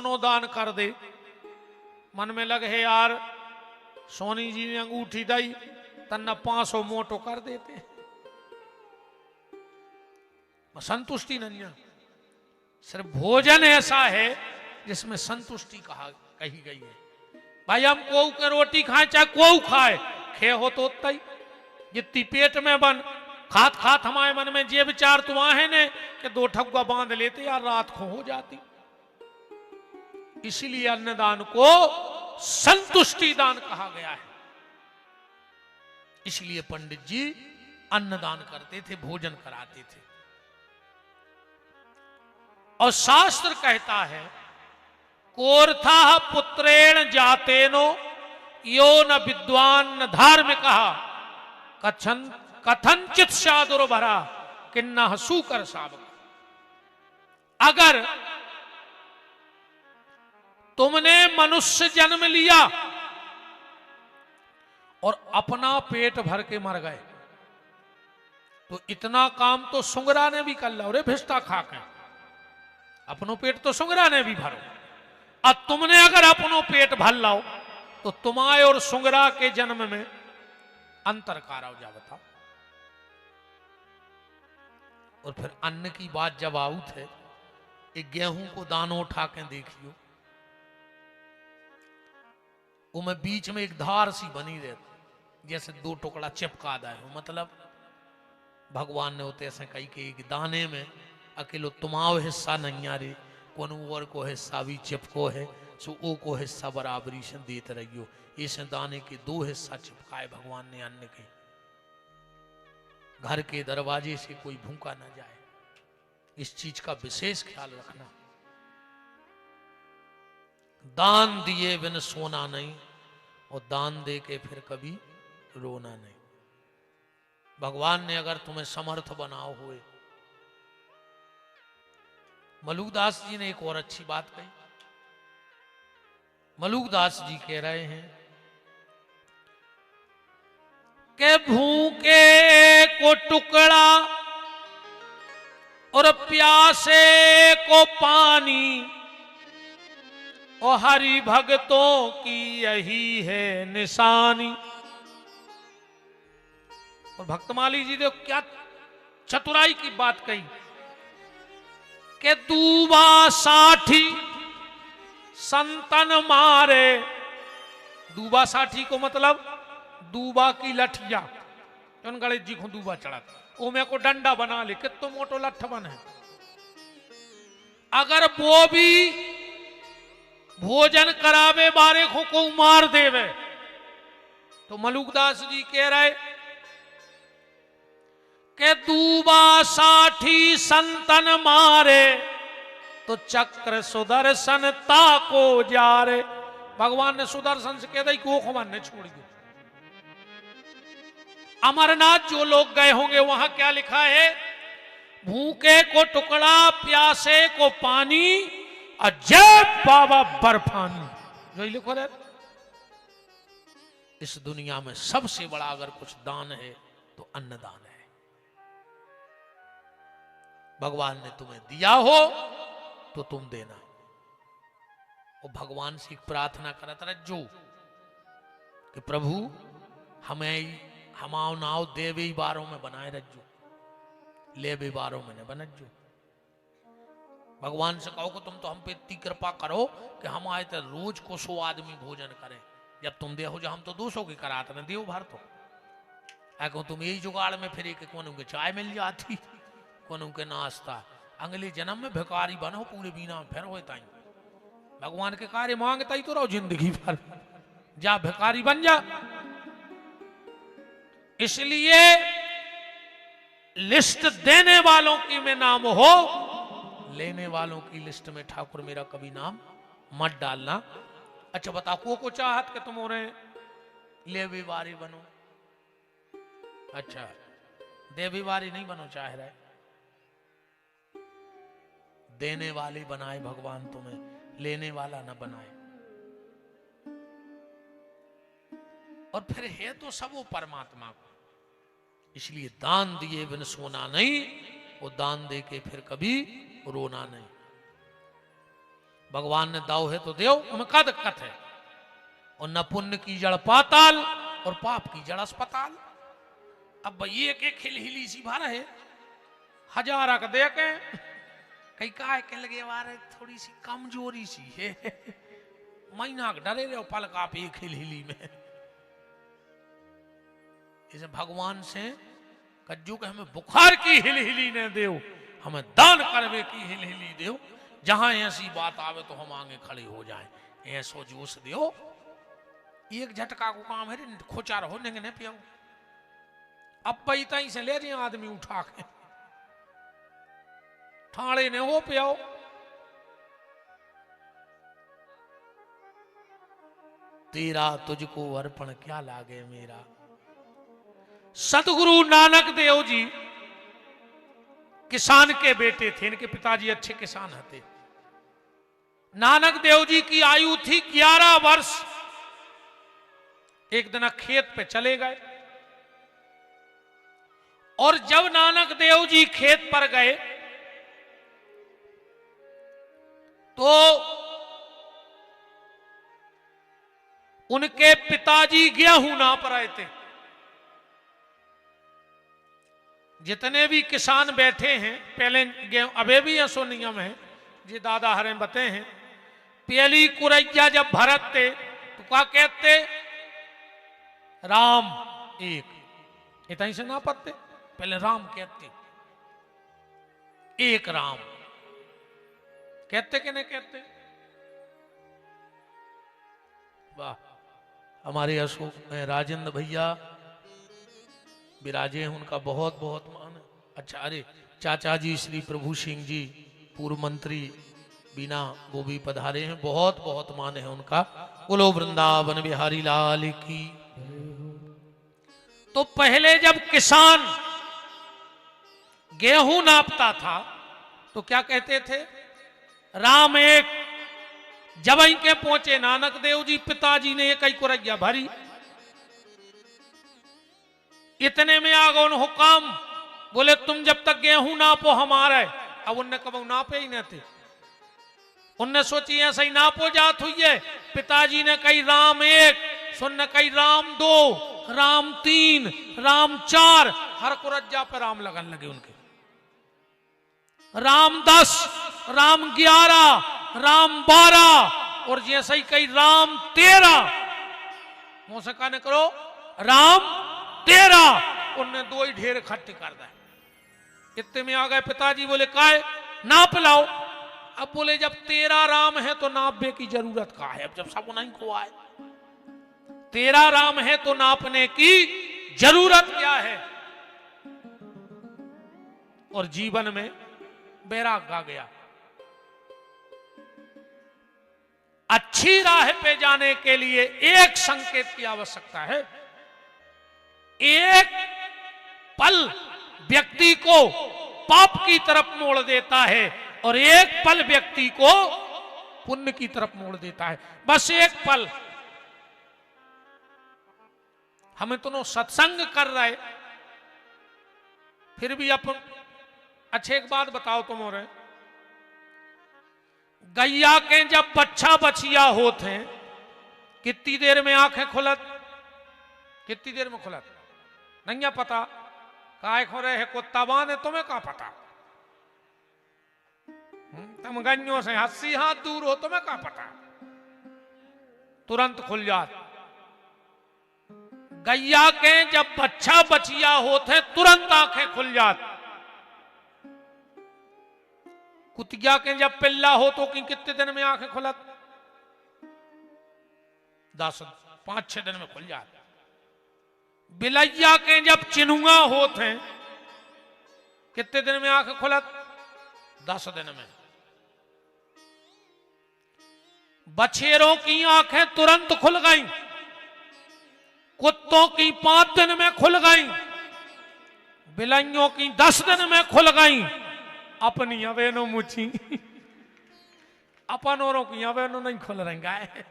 सोनो दान कर दे। मन में लगे है यार सोनी जी ने अंगूठी दई तन्ना 500 मोटो कर देते, संतुष्टि नहीं है। सिर्फ भोजन ऐसा है जिसमें संतुष्टि कही गई है। भाई हम कोऊ के रोटी खाए चाहे कोऊ खाए, खे हो तो उतना ही जितनी पेट में बन। खात खात हमारे मन में जे विचार तो है ने कि 2 ठगुआ बांध लेते यार रात को हो जाती। इसीलिए अन्नदान को संतुष्टि दान कहा गया है। इसलिए पंडित जी अन्नदान करते थे, भोजन कराते थे। और शास्त्र कहता है कोर्था पुत्रेण जातेनो यो न विद्वान न धार्मिक कथनचित सादुर्भरा किन्ना हसूकर सावक। अगर तुमने मनुष्य जन्म लिया और अपना पेट भर के मर गए तो इतना काम तो सुंगरा ने भी कर लो रे भिष्टा खा के। अपनो पेट तो सुंगरा ने भी भरो। और तुमने अगर अपनो पेट भर लाओ तो तुम्हारे और सुंगरा के जन्म में अंतर कार जा बताओ। और फिर अन्न की बात जब आउत है, एक गेहूं को दानों उठा के देखियो, वो में बीच में एक धार सी बनी रहती जैसे 2 टुकड़ा चिपका दा है। मतलब भगवान ने होते ऐसे कही कि एक दाने में अकेलो तुम्हारो हिस्सा नहीं आ रे, कोनो और को हिस्सा भी चिपको है, सो ओ को हिस्सा बराबरी से देते रहियो। इस दाने के 2 हिस्सा चिपकाए भगवान ने अन्न के। घर के दरवाजे से कोई भूखा ना जाए, इस चीज का विशेष ख्याल रखना। दान दिए बिन सोना नहीं, और दान दे के फिर कभी रोना नहीं। भगवान ने अगर तुम्हें समर्थ बनाओ हुए। मलुकदास जी ने एक और अच्छी बात कही। मलुकदास जी कह रहे हैं कि भूखे को टुकड़ा और प्यासे को पानी, और हरि भक्तों की यही है निशानी। और भक्तमाली जी ने क्या चतुराई की बात कही कि दूबा 60 संतन मारे। दूबा 60 को मतलब दूबा की लठिया, गणेश जी को दूबा चढ़ा ओ में को डंडा बना ले, कितो मोटो लठ बन है। अगर वो भी भोजन करावे बारे को मार देवे तो मलुकदास जी कह रहे के दूबा 60 संतन मारे तो चक्र सुदर्शन ताको जा रे। भगवान ने सुदर्शन से कह दी को खमान ने छोड़ दिया। अमरनाथ जो लोग गए होंगे वहां क्या लिखा है, भूखे को टुकड़ा प्यासे को पानी और जय बाबा बर्फानी। जो लिखो रे, इस दुनिया में सबसे बड़ा अगर कुछ दान है तो अन्नदान है। भगवान ने तुम्हें दिया हो तो तुम देना। वो भगवान से प्रार्थना करत रहो कि प्रभु हमें हमाओ नाव देवे बारों में बनाए रखो, ले बारों में न बनजो। भगवान से कहो कि तुम तो हम पे इतनी कृपा करो कि हम आए तो रोज को 100 आदमी भोजन करें। जब तुम दे हो जो हम तो 200 की कराते न देव भर तो को तुम यही जुगाड़ में फिर के कोनों के चाय मिल जाती, कोनों के नाश्ता। अगले जन्म में भिखारी बनो पूरे बीना में फिर होता ही। भगवान के कार्य मांगता ही तो रहो जिंदगी भर, जा भिखारी बन जा। इसलिए लिस्ट देने वालों की में नाम हो, लेने वालों की लिस्ट में ठाकुर मेरा कभी नाम मत डालना। अच्छा बताओ को चाहत कि तुम उन्हें लेवी वारी बनो। अच्छा देवी वारी नहीं बनो चाह रहे, देने वाले बनाए भगवान तुम्हें, लेने वाला ना बनाए। और फिर है तो सब वो परमात्मा को। इसलिए दान दिए बिन सोना नहीं, वो दान दे के फिर कभी रोना नहीं। भगवान ने दाव है तो देव, हमें का दिक्कत है। और न पुण्य की जड़ पाताल और पाप की जड़ अस्पताल। अब भाई एक एक हिली सी भर है, हजार अक दे के कई का के लगे वारे थोड़ी सी कमजोरी सी है महीना डरे रहे पल का आप एक हिली में। इसे भगवान से कज्जू के हमें बुखार की हिली ने दो, हमें दान करवे की हिली दो, जहां ऐसी बात आवे तो हम आगे खड़े हो जाएं, ऐसो जूस दो। एक झटका को काम है खोचा रहो ने पियो। अब पई तई से ले रही आदमी उठा के ठाणे ने हो पियो। तेरा तुझको अर्पण क्या लागे मेरा। सतगुरु नानक देव जी किसान के बेटे थे, इनके पिताजी अच्छे किसान थे। नानक देव जी की आयु थी 11 वर्ष। एक दिन खेत पे चले गए और जब नानक देव जी खेत पर गए तो उनके पिताजी गेहूं नाप रहे थे। जितने भी किसान बैठे हैं पहले गेहूं, अबे भी ऐसो नियम है जी दादा हरे बते हैं। पहली कुरैया जब भरत थे तो क्या कहते, राम एक, इतना से ना पत्ते पहले राम कहते, एक राम कहते कि नहीं कहते। वाह, हमारे अशोक में राजेंद्र भैया विराजे हैं, उनका बहुत बहुत मान है। अच्छा, अरे चाचा जी श्री प्रभु सिंह जी पूर्व मंत्री बीना वो भी पधारे हैं, बहुत बहुत मान है उनका। बोलो वृंदावन बिहारी लाल की। तो पहले जब किसान गेहूं नापता था तो क्या कहते थे, राम एक। जब इनके पहुंचे नानक देव जी पिताजी ने एक ही कुरैया भरी। इतने में आ गए हुकाम, बोले तुम जब तक गेहूं नापो हमारे। अब उनने कब नापे ही न थे, उनने सोची ऐसा ही नापो जात हुई है। पिताजी ने कही राम एक, सुनने कही राम दो, राम तीन, राम चार, हर कुरज्जा पे राम लगन लगे उनके। राम 10, राम 11, राम 12 और जैसे ही कही राम 13। मुंह से कहने करो राम 13। उनने 2 ही ढेर इकट्ठे कर दिए। इतने में आ गए पिताजी, बोले काय नाप लाओ। अब बोले जब 13 राम है तो नापने की जरूरत का है, अब जब सब नहीं को आए 13 राम है तो नापने की जरूरत क्या है। और जीवन में बैराग आ गया। अच्छी राह पे जाने के लिए एक संकेत की आवश्यकता है। एक पल व्यक्ति को पाप की तरफ मोड़ देता है और एक पल व्यक्ति को पुण्य की तरफ मोड़ देता है। बस एक पल। हमें तो सत्संग कर रहे, फिर भी अपन अच्छे एक बात बताओ तुम और गैया के जब बच्चा बचिया होते हैं कितनी देर में आंखें खुलत, कितनी देर में खुलत नहीं पता। काय खो रहे है कुत्ता बांधे तुम्हें क्या पता। तुम गन्यों से 80 हाथ दूर हो तुम्हें क्या पता, तुरंत खुल जात। गैया के जब बच्चा बचिया होते तुरंत आंखें खुल जात। कुतिया के जब पिल्ला हो तो कितने दिन में आंखें खुलत, 5-6 दिन में खुल जात। बिलैया के जब चिनुआ होते हैं कितने दिन में आंखें खुलत, 10 दिन में। बछेरों की आंखें तुरंत खुल गईं, कुत्तों की 5 दिन में खुल गईं, बिलाइयों की 10 दिन में खुल गईं। अपनी अवेनो मुची अपन औरों की अवेनो नहीं खुल रही गाय।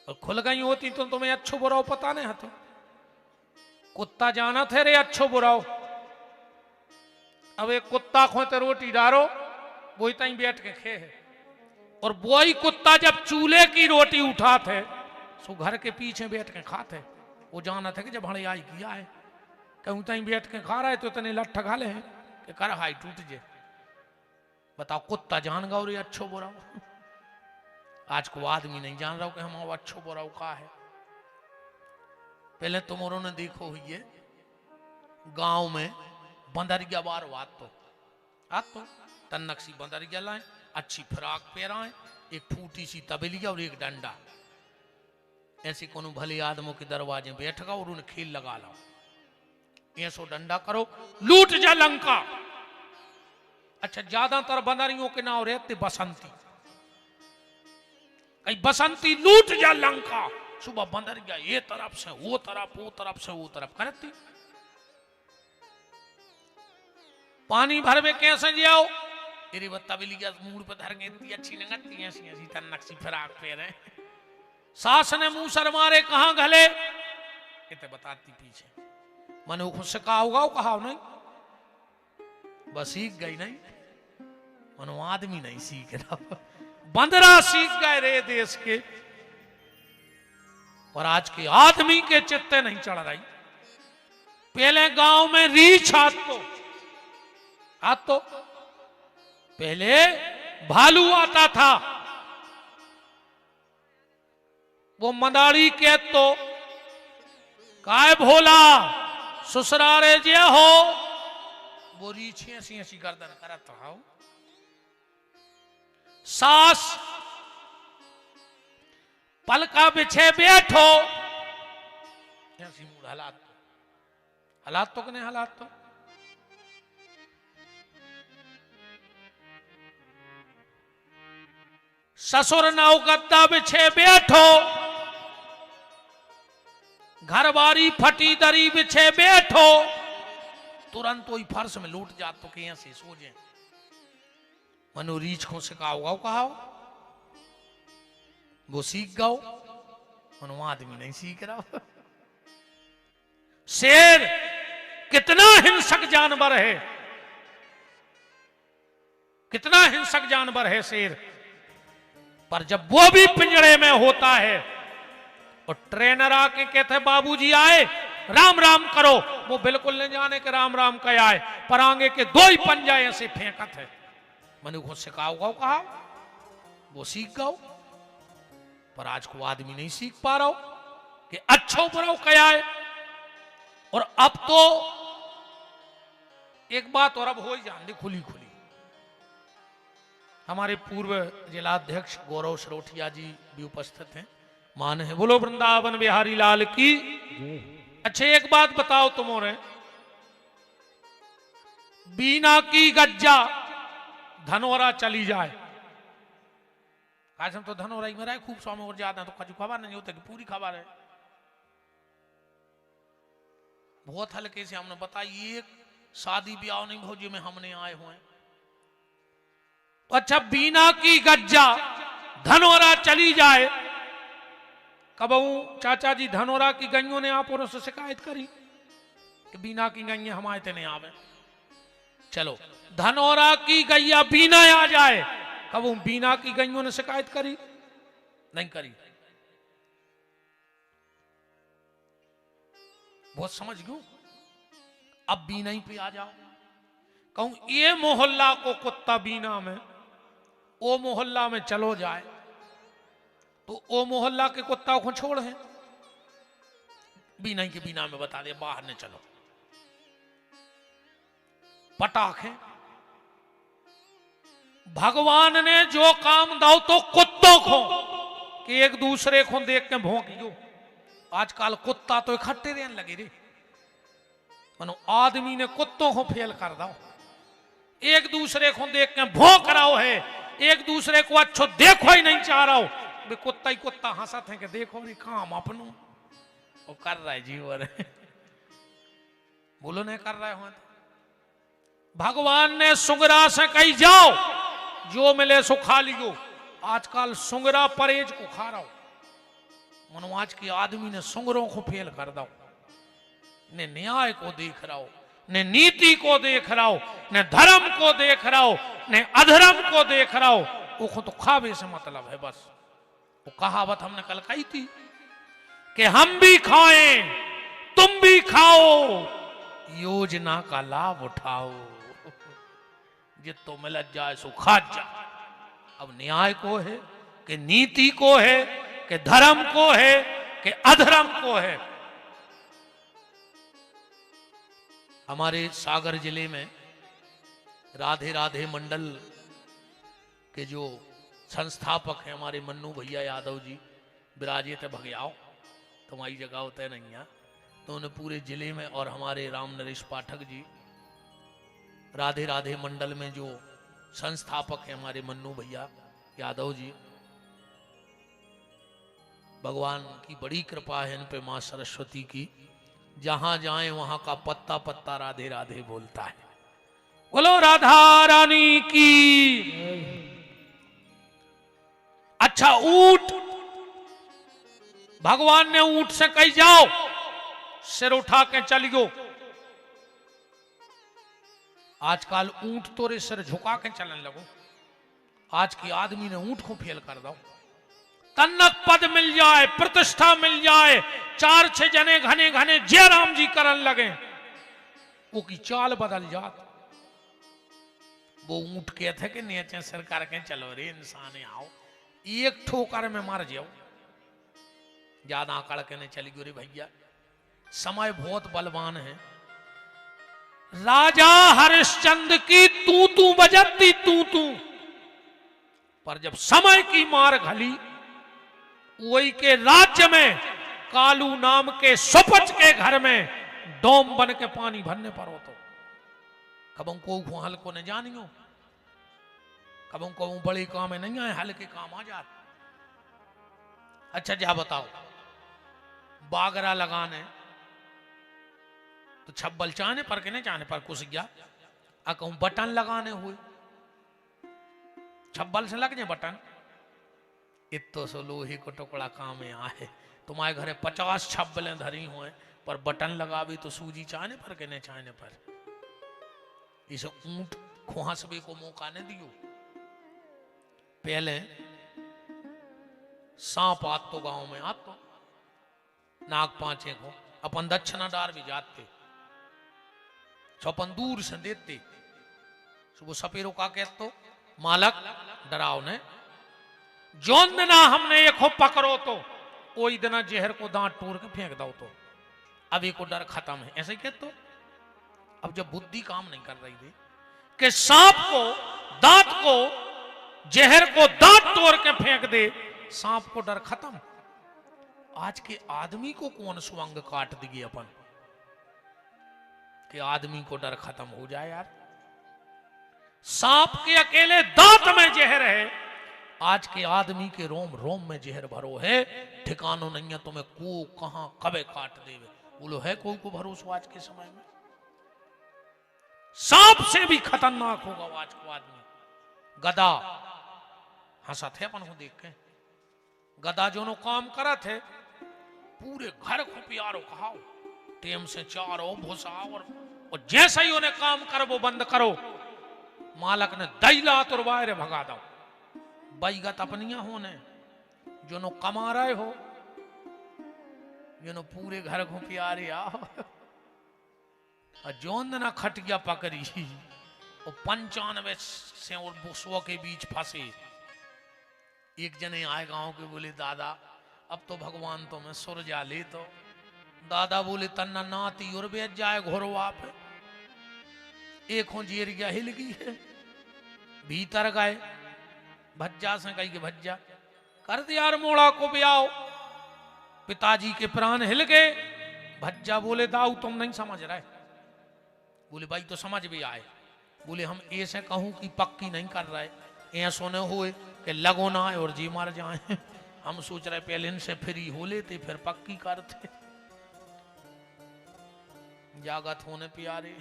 और खुल गई होती तो तुम्हें अच्छो बुराओ पता नहीं हतो। कुत्ता जाना थे रे अच्छो बुराओ। अब एक कुत्ता खोते रोटी डारो वो ही तई बैठ के खे है। और वो ही कुत्ता जब चूल्हे की रोटी उठाते सो घर के पीछे बैठ के खाते। वो जाना था कि जब हड़ाई किया है कहूं तई बैठ के खा रहा है तो इतने लठ खा ले हैं कि कर हाई टूट जे। बताओ कुत्ता जान गौ रे अच्छो बुरा। आज को आदमी नहीं जान रहा कि हम अच्छो बुरा का है। पहले तुमों ने देखो हुई है गांव में बंदरिया बार आत तो तन्नक सी बंदरिया लाए, अच्छी फ्राक पहराए, एक फूटी सी तबेलिया और एक डंडा। ऐसे कोनो भले आदमों के दरवाजे बैठ गया और उन्हें खेल लगा लो। ऐसो डंडा करो लूट जा लंका। अच्छा ज्यादातर बंदरियों के नाम रहते बसंती। कई बसंती लूट जा लंका। सुबह बंदरिया ये तरफ से वो तरफ, वो तरफ से वो तरफ करती। पानी भरवे कैसे जाओ तेरी तबेलिया मूड पे धर के इतनी अच्छी लगती है, ऐसी ऐसी तन्नक सी फ्राक पहने। सास ने मुंह सर मारे कहां गले इतने बताती पीछे। मनु खुद से कहा होगा कहा नहीं, बस सीख गई नहीं। मनु आदमी नहीं सीख रहा, बंदरा सीख गए रे देश के। और आज के आदमी के चित्ते नहीं चढ़ रही। पहले गांव में रीछ तो पहले भालू आता था। वो मदारी के तो काय भोला ससुरारे जे हो वो रीछी ऐसी ऐसी गर्दन करत हो। सास पलका बिछे बैठो ऐसी मूड हालात तो कने हालात तो ससुर नाव गद्दा बिछे बैठो, घरबारी फटी दरी बिछे बैठो, तुरंत वही फर्श में लूट जात तो कहीं से सो जाए। मनु रीछ को सिखाओ गाओ कहाओ वो सीख गाओ। मनु आदमी नहीं सीख रहा। शेर कितना हिंसक जानवर है, कितना हिंसक जानवर है शेर। पर जब वो भी पिंजड़े में होता है और ट्रेनर आके कहते बाबूजी आए राम राम करो, वो बिल्कुल नहीं जाने के राम राम कहा है, पर आगे के दो ही पंजा ऐसे फेंकत है। मनु को सिखाओ गाओ कहा वो सीख गाओ। पर आज को आदमी नहीं सीख पा रहा हो कि अच्छो बुराओ क्या है। और अब तो एक बात और अब हो ही जान दे खुली खुली। हमारे पूर्व जिलाध्यक्ष गौरव सरोठिया जी भी उपस्थित हैं, मान है। बोलो वृंदावन बिहारी लाल की। अच्छा एक बात बताओ तुमोरे, बीना की गज्जा धनोरा चली जाए। आज हम तो धनोरा ही मेरा है खूब स्वामी और ज्यादा तो कजू खबर नहीं होता कि पूरी खबर है। बहुत हल्के से हमने बताई, एक शादी ब्याह नहीं भौजी में हमने आए हुए। अच्छा बीना की गज्जा धनोरा चली जाए। कबू चाचा जी धनोरा की गईयों ने आप और से शिकायत करी कि बीना की गैया हमारे नहीं आवे। चलो धनोरा की गैया बीना आ जाए, कबू बीना की गईयों ने शिकायत करी नहीं करी। बहुत समझ गयो। अब बीना ही पे आ जाओ, कहूं ये मोहल्ला को कुत्ता बीना में ओ मोहल्ला में चलो जाए तो ओ मोहल्ला के कुत्ता को छोड़ है बीना के बीना में बता दे बाहर ने चलो। पटाख है। भगवान ने जो काम दाओ तो कुत्तों को कि एक दूसरे को देख के भौंकियो। आजकल कुत्ता तो इकट्ठे रहने लगे रे, मनो आदमी ने कुत्तों को फेल कर दो। एक दूसरे को देख के भौंक रहा है, एक दूसरे को अच्छो देखो ही नहीं चाह रहा हो। वे कुत्ता ही कुत्ता हंसत है कि देखो नहीं काम अपनों वो कर रहा है जीवन। बोलो नहीं कर रहे हो। भगवान ने सुंगरा से कही जाओ जो मिले सो खा लियो। आजकल सुंगरा परहेज को खा रहा हो। मनो आज के आदमी ने सुंगरों को फेल कर दो, ने न्याय को देख रहा हो। न नीति को देख रहा हो, न धर्म को देख रहा हो, न अधर्म को देख रहा हो, वो तो खावे से मतलब है बस। वो कहावत हमने कल कही थी कि हम भी खाएं तुम भी खाओ, योजना का लाभ उठाओ, जितो मिल जाए सो खा जा। अब न्याय को है कि नीति को है कि धर्म को है कि अधर्म को है। हमारे सागर जिले में राधे राधे मंडल के जो संस्थापक हैं हमारे मन्नू भैया यादव जी विराजे थे भगयाओ, तुम्हारी जगह होते नहीं है, तो उन्हें पूरे जिले में, और हमारे राम नरेश पाठक जी राधे राधे मंडल में जो संस्थापक हैं हमारे मन्नू भैया यादव जी, भगवान की बड़ी कृपा है इन पे, मां सरस्वती की, जहां जाए वहां का पत्ता पत्ता राधे राधे बोलता है। बोलो राधा रानी की। अच्छा, ऊंट, भगवान ने ऊंट से कही जाओ सिर उठा के चलियो। आजकल ऊंट तोरे सिर झुका के चलने लगो। आज की आदमी ने ऊंट को फेल कर दो। तन्नक पद मिल जाए, प्रतिष्ठा मिल जाए, 4-6 जने घने घने जय राम जी करन लगे, वो की चाल बदल जात। वो ऊंट के थे कि नीचे सिर करके चलो रे इंसान आओ, एक ठोकर में मर जाओ, ज्यादा आकड़ के नहीं चली गोरी भैया। समय बहुत बलवान है। राजा हरिश्चंद्र की तू तू बजती तू तू, पर जब समय की मार घली, वही के राज्य में कालू नाम के सुपच के घर में डोम बन के पानी भरने पर हो, तो कब को हल को नहीं जानियो, कब को बड़े काम में नहीं आए, हल्के काम आ जाते। अच्छा जा बताओ, बागरा लगाने तो छब्बल चाहने पर के नहीं चाहने पर कुछ गया, कहूं बटन लगाने हुए, छब्बल से लग जाए बटन, इतो सो लोहे को टुकड़ा काम में आए। तुम्हारे घरे 50 छब्बलें धरी हुए, पर बटन लगा भी तो सूजी चाहने पर के नहीं चाहने पर। इसे ऊंट खुहासबे को मौका नहीं दियो। पहले सांप आत तो गांव में आत तो नाग पांचे को अपन दक्षिणा डार भी जाते, अपन दूर से देते। सुबह सपेरो का कहते तो मालक डराव ने, जौन दिना हमने एक हो पकड़ो तो कोई दिना जहर को दांत तोड़ के फेंक दो, तो अब एक को डर खत्म है, ऐसे ही कहते तो। अब जब बुद्धि काम नहीं कर रही थी कि सांप को दांत को जहर को दांत तोड़ के फेंक दे, सांप को डर खत्म। आज के आदमी को कौन सुअंग काट देगी अपन कि आदमी को डर खत्म हो जाए यार। सांप के अकेले दांत में जहर है, आज के आदमी के रोम रोम में जहर भरो है, ठिकानो नहीं है तुम्हें को कहां कबे काट देवे। बोलो है कोई को भरोसा आज के समय में? सांप से भी खतरनाक होगा आज को आदमी। गदा हंसा थे अपन को देख के, गदा जो नो काम करा थे, पूरे घर को प्यारो कहाओ, टेम से चारो भूसाओ, और जैसा ही उन्हें काम करो वो बंद करो, मालक ने दैला तुरवाए रे भगा दो। बैगत अपनिया होने जो नो कमा रहे हो, जो नो पूरे घर को प्यारे आओ, और जोन ना खटिया पकड़ी और 95 से और 100 के बीच फंसे। एक जने आए गांव के, बोले दादा अब तो भगवान तो मैं सुर जा ले, तो दादा बोले तन्ना नाती और बेच जाए घोरो आप, एक हो जेरिया हिल गई है, भीतर गए भज्जा से कही के भज्जा कर दे यार मोड़ा को ब्याओ। पिताजी के प्राण हिल गए। भज्जा बोले दाऊ तुम नहीं समझ रहे। बोले भाई तो समझ भी आए। बोले हम ऐसे कहूं कि पक्की नहीं कर रहे, ऐसो न हुए कि लगो ना आए और जी मार जाए। हम सोच रहे पहले इनसे फ्री हो लेते फिर पक्की करते। जागत होने प्यारे,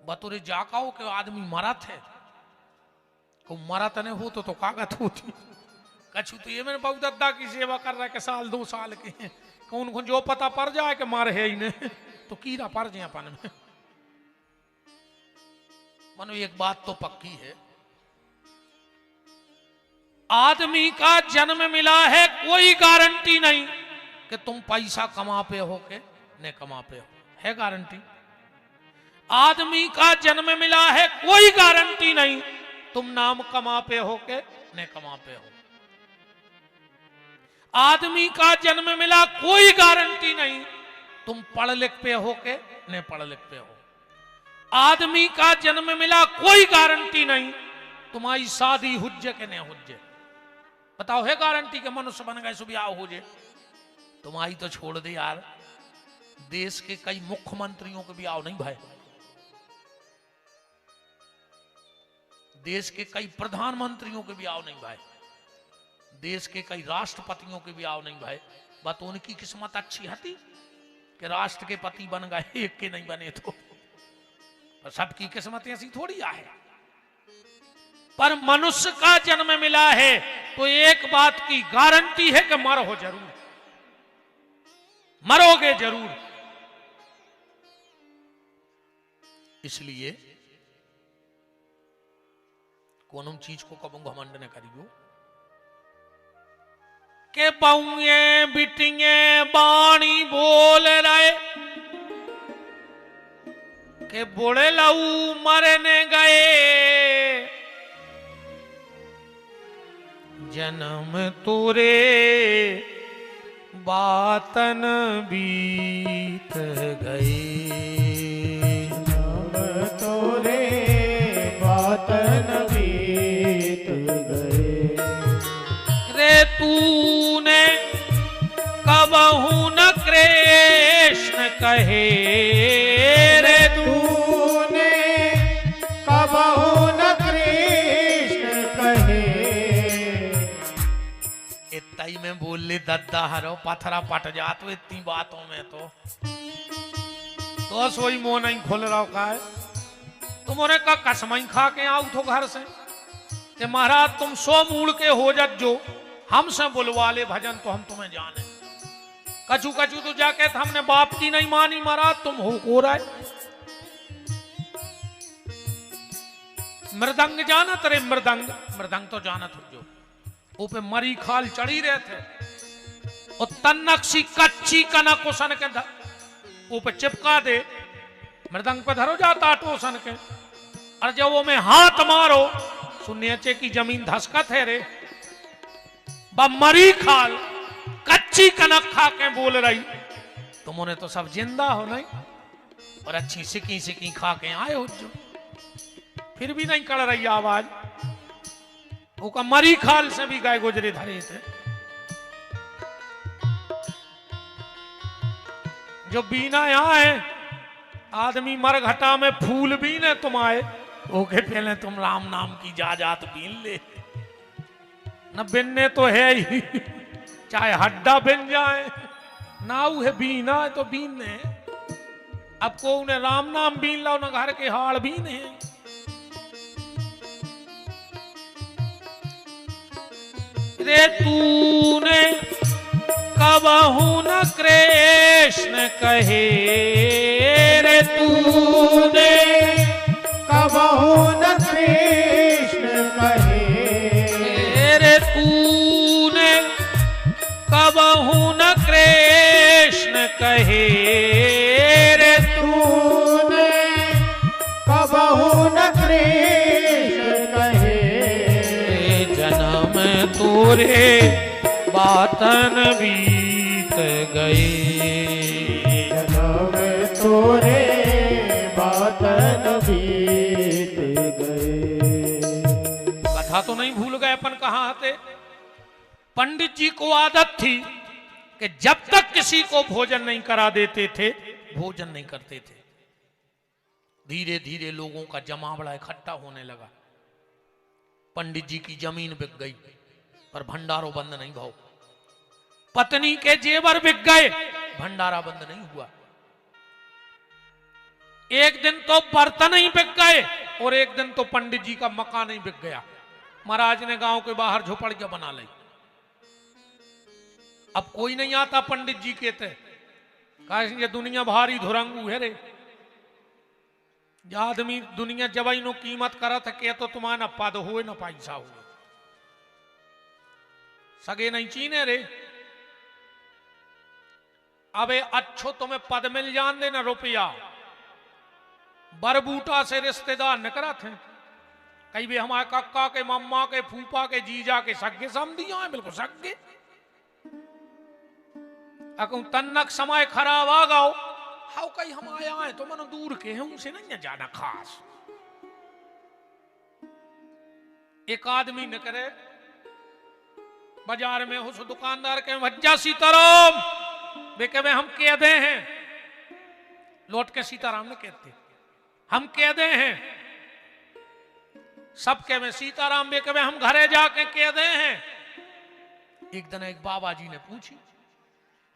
बतौरे जाकाओ के आदमी मरा थे, को मरा तने हो तो कागत होती। कछु तो ये मैंने बाबू दादा की सेवा कर रहा है कि 1-2 साल के, कौन को जो पता पड़ जाए कि मार है ही नहीं, तो कीड़ा पड़ जाए अपन में। मानो एक बात तो पक्की है, आदमी का जन्म मिला है, कोई गारंटी नहीं कि तुम पैसा कमा पे हो के न कमा पे हो, है गारंटी? आदमी का जन्म मिला है, कोई गारंटी नहीं तुम नाम कमा पे हो के न कमा पे हो। आदमी का जन्म मिला, कोई गारंटी नहीं तुम पढ़ लिख पे हो के न पढ़ लिख पे हो। आदमी का जन्म मिला, कोई गारंटी नहीं तुम्हारी शादी हुज्जे के न हुज्जे। बताओ, है गारंटी के मनुष्य बन गए सुबिया हो जे? तुम्हारी तो छोड़ दे यार, देश के कई मुख्यमंत्रियों के भी आओ नहीं भाई, देश के कई प्रधानमंत्रियों के भी आओ नहीं भाई, देश के कई राष्ट्रपतियों के भी आओ नहीं भाई। बात उनकी किस्मत अच्छी हती कि राष्ट्र के पति बन गए, एक के नहीं बने तो सबकी किस्मत ऐसी थोड़ी आहे। पर मनुष्य का जन्म मिला है तो एक बात की गारंटी है कि मरो जरूर, मरोगे जरूर। इसलिए कोनों चीज को कबू घमंड न करियो के बहुए बिटिए बाणी बोल रहे के बुढ़े लऊ मरने गए, जन्म तोरे बातन बीत गए, जन्म तोरे बातन बीत गए। रे तूने कबहू न कृष्ण कहे, रे तूने कबहू न कृष्ण कहे। इतना ही में बोल ले दद्दा हरो पथरा पट जा, तो इतनी बातों में तो सोई मोह नहीं खुल रहा का है। तुमने का कसम ही खा के आओ तो घर से कि महाराज तुम 100 मूल के हो जत जो हमसे बुलवा ले भजन तो हम तुम्हें जाने। कचू कचू तो जाके हमने बाप की नहीं मानी महाराज, तुम हो रहा है। मृदंग जाना तेरे, मृदंग मृदंग तो जाना तुम जो वो पे मरी खाल चढ़ी रहे थे और तन्नक सी कच्ची कनक उसन के वो पे चिपका दे, मृदंग पे धरो जाता टोसन के, और जब वो में हाथ मारो सुनियचे की जमीन धसकत है रे। मरी खाल कच्ची कनक खा के बोल रही, तुमने तो सब जिंदा हो नहीं और अच्छी सिकी सिकी खा के आए हो जो, फिर भी नहीं कड़ रही आवाज। वो का मरी खाल से भी गाय गुजरे धरे थे। जो बीना यहाँ है, आदमी मरघटा में फूल बीने तुम आए, ओके पहले तुम राम नाम की जात बीन ले। न बिनने तो है ही, चाहे हड्डा बिन जाए ना, है बीना है तो बीनने। अब को उन्हें राम नाम बीन लो ना, घर के हाड़ बीने। रे तूने कबहू न कृष्ण कहे, रे तूने कबहू न कृष्ण कहे। रे तूने कबहू न कृष्ण कहे, रे तूने कबहू न कृष्ण कहे। जन्म तोरे बातन बीत गए, जन्म तोरे बातन बीत गए। कथा तो नहीं भूल गए अपन कहाँ थे। पंडित जी को आदत थी कि जब तक किसी को भोजन नहीं करा देते थे, भोजन नहीं करते थे। धीरे धीरे लोगों का जमावड़ा इकट्ठा होने लगा। पंडित जी की जमीन बिक गई पर भंडारो बंद नहीं भाव। पत्नी के जेवर बिक गए, भंडारा बंद नहीं हुआ। एक दिन तो बर्तन ही बिक गए और एक दिन तो पंडित जी का मकान ही बिक गया। महाराज ने गांव के बाहर झोपड़ियां बना ली। अब कोई नहीं आता पंडित जी के थे। कहा ये दुनिया भारी धुरंगू है रे, जो आदमी दुनिया जब नो कीमत करत के तो तुम्हारा पद हो न पैसा हो सगे नहीं चीने रे। अबे अच्छो तुम्हें पद मिल जान दे न रुपया, बरबूटा से रिश्तेदार न करा थे, कई भी हमारे कक्का के मम्मा के फूफा के जीजा के सगे समझिया है, बिल्कुल सगे। अकू तन्नक समय खराब आ गाओ हाउ कई हम आया है तो मन दूर के हैं उनसे नहीं जाना खास। एक आदमी न करे बाजार में उस दुकानदार के भज्जा सीताराम वे कहे हम कह दे हैं, लौट के सीताराम ने कहते हम कह दे हैं, सबके में सीताराम वे कहे हम घरे जाके कह दे हैं। एक दिन एक बाबा जी ने पूछी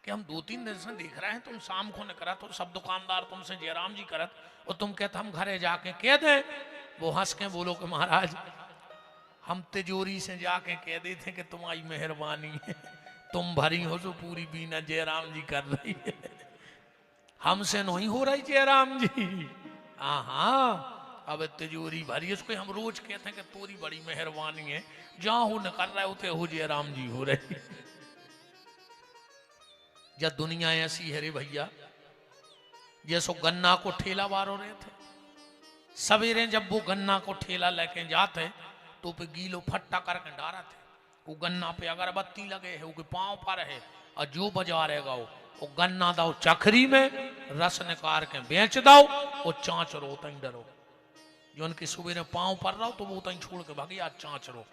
कि हम 2-3 दिन से देख रहे हैं तुम शाम को न करा तो सब दुकानदार तुमसे जयराम जी करत और तुम कहते हम घरे जाके कह दे। वो हंस के बोलो कि महाराज हम तिजोरी से जाके कह देते कि तुम्हारी मेहरबानी है, तुम भरी हो तो पूरी बीना जयराम जी कर रही है, हमसे नहीं हो रही जयराम जी। हाँ अब तिजोरी भरी उसको हम रोज कहते हैं कि तोरी बड़ी मेहरबानी है, जहां हो न कर रहे होते हो जयराम जी हो रही। जब दुनिया ऐसी है रे भैया, जैसो गन्ना को ठेला वारो रहे थे, सवेरे जब वो गन्ना को ठेला लेके जाते तो पे गीलो फट्टा करके डारा थे, वो गन्ना पे अगरबत्ती लगे है, वो पांव पर है और जो बजा रहेगा वो गन्ना दाओ चखरी में रस निकाल के बेच दाओ और चाँच रो तई डरो, जो उनके सवेरे पांव पर रहो तो वो तई छोड़ के भागी आज चाँच रो।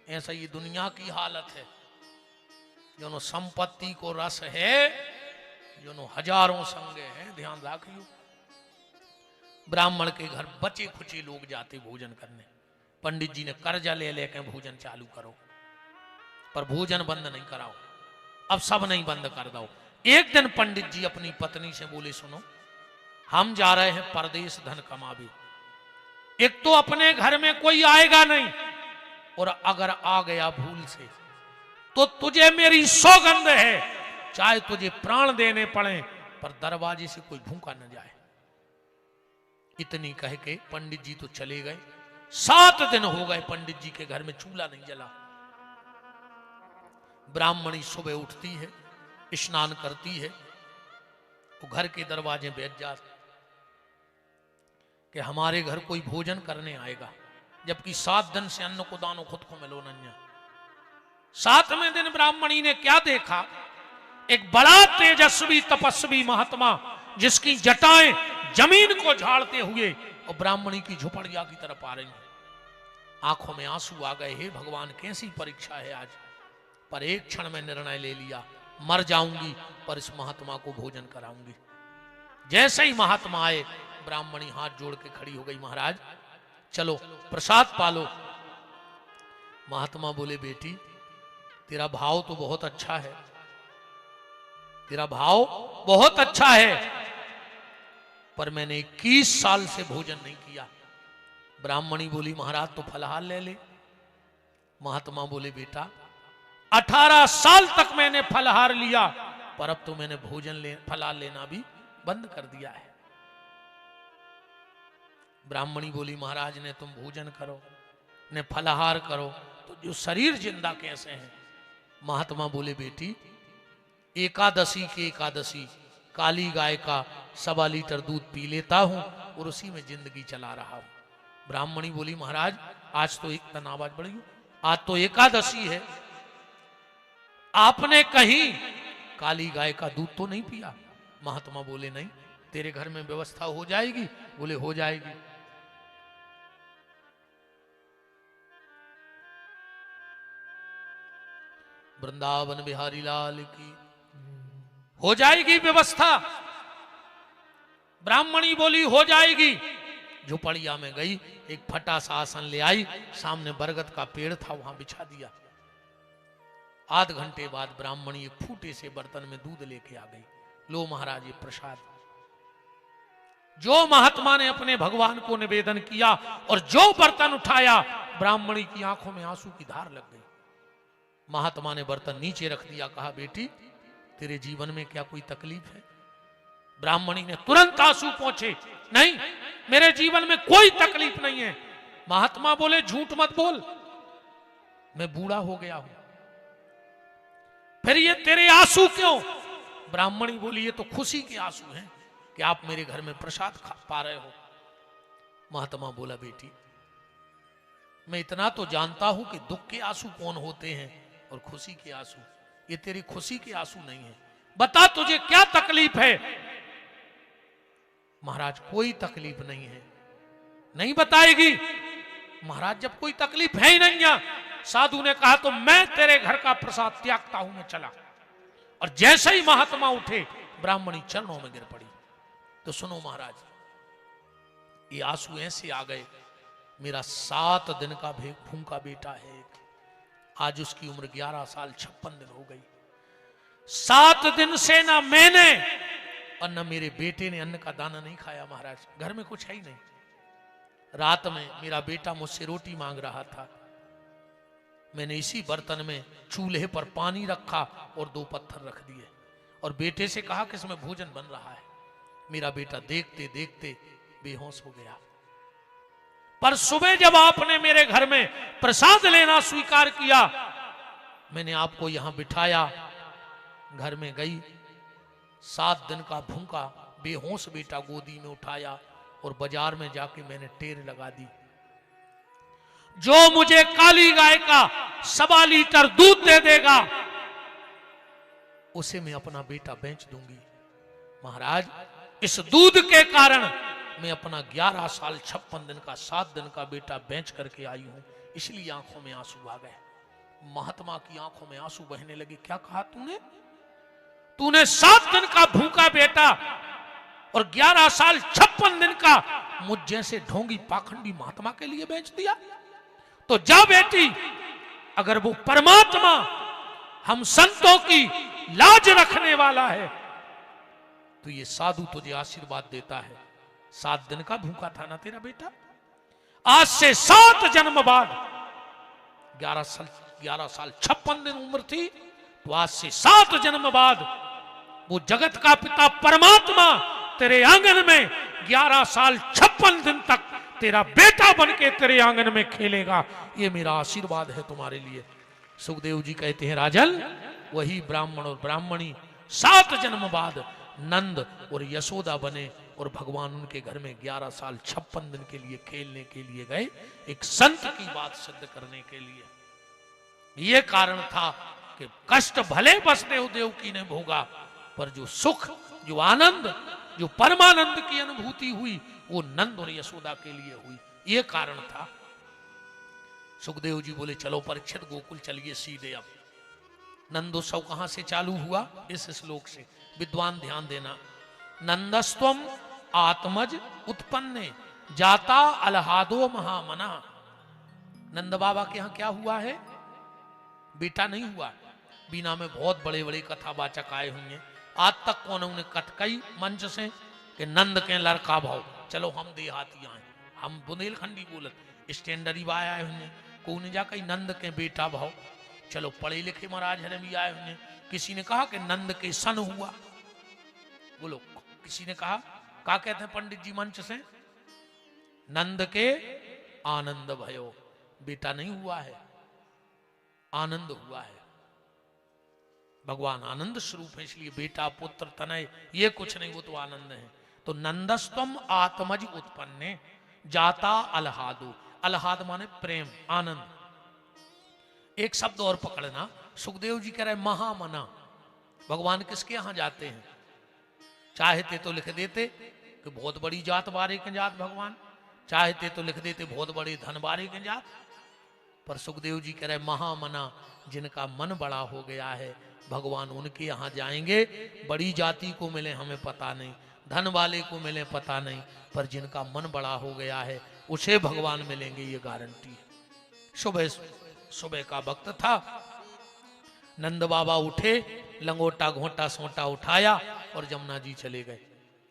ऐसा ये दुनिया की हालत है, जो संपत्ति को रस है, जो हजारों संगे हैं। ध्यान रखियो, ब्राह्मण के घर बचे खुचे लोग जाते भोजन करने, पंडित जी ने कर्जा ले लेके भोजन चालू करो, पर भोजन बंद नहीं कराओ। अब सब नहीं बंद कर दो। एक दिन पंडित जी अपनी पत्नी से बोले सुनो हम जा रहे हैं परदेश धन कमावे, एक तो अपने घर में कोई आएगा नहीं और अगर आ गया भूल से तो तुझे मेरी सौगंध है, चाहे तुझे प्राण देने पड़े पर दरवाजे से कोई भूखा न जाए। इतनी कह के पंडित जी तो चले गए। 7 दिन हो गए पंडित जी के घर में चूल्हा नहीं जला। ब्राह्मणी सुबह उठती है, स्नान करती है, वो घर के दरवाजे बैठ जाती कि हमारे घर कोई भोजन करने आएगा, जबकि 7 दिन से अन्न को दानो खुद को मिलो नहीं। 7वें दिन ब्राह्मणी ने क्या देखा, एक बड़ा तेजस्वी तपस्वी महात्मा जिसकी जटाएं जमीन को झाड़ते हुए और ब्राह्मणी की झुपड़िया की तरफ आ रही। आंखों में आंसू आ गए, हे भगवान कैसी परीक्षा है आज, पर एक क्षण में निर्णय ले लिया मर जाऊंगी पर इस महात्मा को भोजन कराऊंगी। जैसे ही महात्मा आए ब्राह्मणी हाथ जोड़ के खड़ी हो गई, महाराज चलो प्रसाद पालो। महात्मा बोले बेटी तेरा भाव तो बहुत अच्छा है, तेरा भाव बहुत अच्छा है, पर मैंने 21 साल से भोजन नहीं किया। ब्राह्मणी बोली महाराज तो फलाहार ले ले। महात्मा बोले बेटा 18 साल तक मैंने फलाहार लिया, पर अब तो मैंने फलाहार लेना भी बंद कर दिया है। ब्राह्मणी बोली महाराज ने तुम भोजन करो ने फलाहार करो तो जो शरीर जिंदा कैसे है। महात्मा बोले बेटी एकादशी के एकादशी काली गाय का 1.25 लीटर दूध पी लेता हूं और उसी में जिंदगी चला रहा हूं। ब्राह्मणी बोली महाराज आज तो एक आवाज बढ़ी, आज तो एकादशी है, आपने कहीं काली गाय का दूध तो नहीं पिया। महात्मा बोले नहीं, तेरे घर में व्यवस्था हो जाएगी। बोले हो जाएगी। वृंदावन बिहारी लाल की हो जाएगी व्यवस्था। ब्राह्मणी बोली हो जाएगी। झुपड़िया में गई, एक फटा सा आसन ले आई, सामने बरगद का पेड़ था वहां बिछा दिया। आध घंटे बाद ब्राह्मणी एक फूटे से बर्तन में दूध लेके आ गई। लो महाराज ये प्रसाद। जो महात्मा ने अपने भगवान को निवेदन किया और जो बर्तन उठाया, ब्राह्मणी की आंखों में आंसू की धार लग गई। महात्मा ने बर्तन नीचे रख दिया, कहा बेटी तेरे जीवन में क्या कोई तकलीफ है? ब्राह्मणी ने तुरंत आंसू पहुंचे, नहीं मेरे जीवन में कोई तकलीफ नहीं है। महात्मा बोले झूठ मत बोल, मैं बूढ़ा हो गया हूं, फिर ये तेरे आंसू क्यों? ब्राह्मणी बोली ये तो खुशी के आंसू हैं कि आप मेरे घर में प्रसाद खा पा रहे हो। महात्मा बोला बेटी मैं इतना तो जानता हूं कि दुख के आंसू कौन होते हैं और खुशी के आंसू, ये तेरी खुशी के आंसू नहीं है, बता तुझे क्या तकलीफ है? महाराज कोई तकलीफ नहीं है। नहीं बताएगी? महाराज जब कोई तकलीफ है ही नहीं है, साधु ने कहा तो मैं तेरे घर का प्रसाद त्यागता हूं, मैं चला। और जैसे ही महात्मा उठे ब्राह्मणी चरणों में गिर पड़ी। तो सुनो महाराज, ये आंसू ऐसे आ गए, मेरा 7 दिन का भूखा बेटा है, आज उसकी उम्र 11 साल 56 दिन हो गई। 7 दिन से ना मैंने और न मेरे बेटे ने अन्न का दाना नहीं खाया। महाराज घर में कुछ है ही नहीं। रात में मेरा बेटा मुझसे रोटी मांग रहा था, मैंने इसी बर्तन में चूल्हे पर पानी रखा और 2 पत्थर रख दिए और बेटे से कहा कि इसमें भोजन बन रहा है। मेरा बेटा देखते देखते बेहोश हो गया। पर सुबह जब आपने मेरे घर में प्रसाद लेना स्वीकार किया, मैंने आपको यहां बिठाया, घर में गई, 7 दिन का भूखा बेहोश बेटा गोदी में उठाया और बाजार में जाके मैंने टेर लगा दी। जो मुझे काली गाय का 1.25 लीटर दूध दे देगा उसे मैं अपना बेटा बेच दूंगी। महाराज इस दूध के कारण मैं अपना 11 साल 56 दिन का 7 दिन का बेटा बेच करके आई हूं, इसलिए आंखों में आंसू आ गए। महात्मा की आंखों में आंसू बहने लगे। क्या कहा तूने? तूने 7 दिन का भूखा बेटा और 11 साल 56 दिन का मुझ जैसे ढोंगी पाखंडी महात्मा के लिए बेच दिया? तो जा बेटी, अगर वो परमात्मा हम संतों की लाज रखने वाला है तो ये साधु तुझे आशीर्वाद देता है। 7 दिन का भूखा था ना तेरा बेटा, आज से 7 जन्म बाद 11 साल 56 दिन उम्र थी, तो आज से 7 जन्म बाद वो जगत का पिता परमात्मा तेरे आंगन में 11 साल 56 दिन तक तेरा बेटा बनके तेरे आंगन में खेलेगा। ये मेरा आशीर्वाद है तुम्हारे लिए। सुखदेव जी कहते हैं राजन, वही ब्राह्मण और ब्राह्मणी 7 जन्म बाद नंद और यशोदा बने और भगवान उनके घर में 11 साल 56 दिन के लिए खेलने के लिए गए, एक संत की बात सिद्ध करने के लिए। यह कारण था कि कष्ट भले वसुदेव देवकी ने भोगा, पर जो सुख, जो आनंद, जो परमानंद की अनुभूति हुई वो नंद और यशोदा के लिए हुई। यह कारण था। सुखदेव जी बोले चलो परीक्षित गोकुल चलिए सीधे। अब नंदोत्सव कहां से चालू हुआ? इस श्लोक से। विद्वान ध्यान देना। नंदस्त्वम आत्मज उत्पन्ने जाता अलहादो महामना। नंद बाबा के यहां क्या हुआ है? बेटा नहीं हुआ। बीना में बहुत बड़े बड़े कथावाचक आए हुए, आज तक कौन ने कटकई मंच से कि नंद के लड़का भाव। चलो हम देहाती आए, हम बुंदेलखंडी बोलत स्टैंडर्ड आए हुए, को ने जाकर नंद के बेटा भाव। चलो पढ़े लिखे महाराज हरे भी आए हुए। किसी ने कहा कि नंद के सन हुआ, बोलो। किसी ने कहा, क्या कहते हैं पंडित जी मंच से? नंद के आनंद भयो। बेटा नहीं हुआ है, आनंद हुआ है। भगवान आनंद स्वरूप है, इसलिए बेटा पुत्र तनय ये कुछ नहीं, वो तो आनंद है। तो नंदस्तम आत्मज उत्पन्ने जाता अलहादो। अलहाद माने प्रेम, आनंद। एक शब्द और पकड़ना, सुखदेव जी कह रहे महामना। भगवान किसके यहां जाते हैं? चाहते तो लिख देते कि बहुत बड़ी जात बारे के जात भगवान, चाहते तो लिख देते बहुत बड़े धन बारे के जात, पर सुखदेव जी कह रहे महामना, जिनका मन बड़ा हो गया है भगवान उनके यहां जाएंगे। बड़ी जाति को मिले हमें पता नहीं, धन वाले को मिले पता नहीं, पर जिनका मन बड़ा हो गया है उसे भगवान मिलेंगे, ये गारंटी है। सुबह सुबह का वक्त था, नंद बाबा उठे, लंगोटा घोटा सोटा उठाया और जमुना जी चले गए।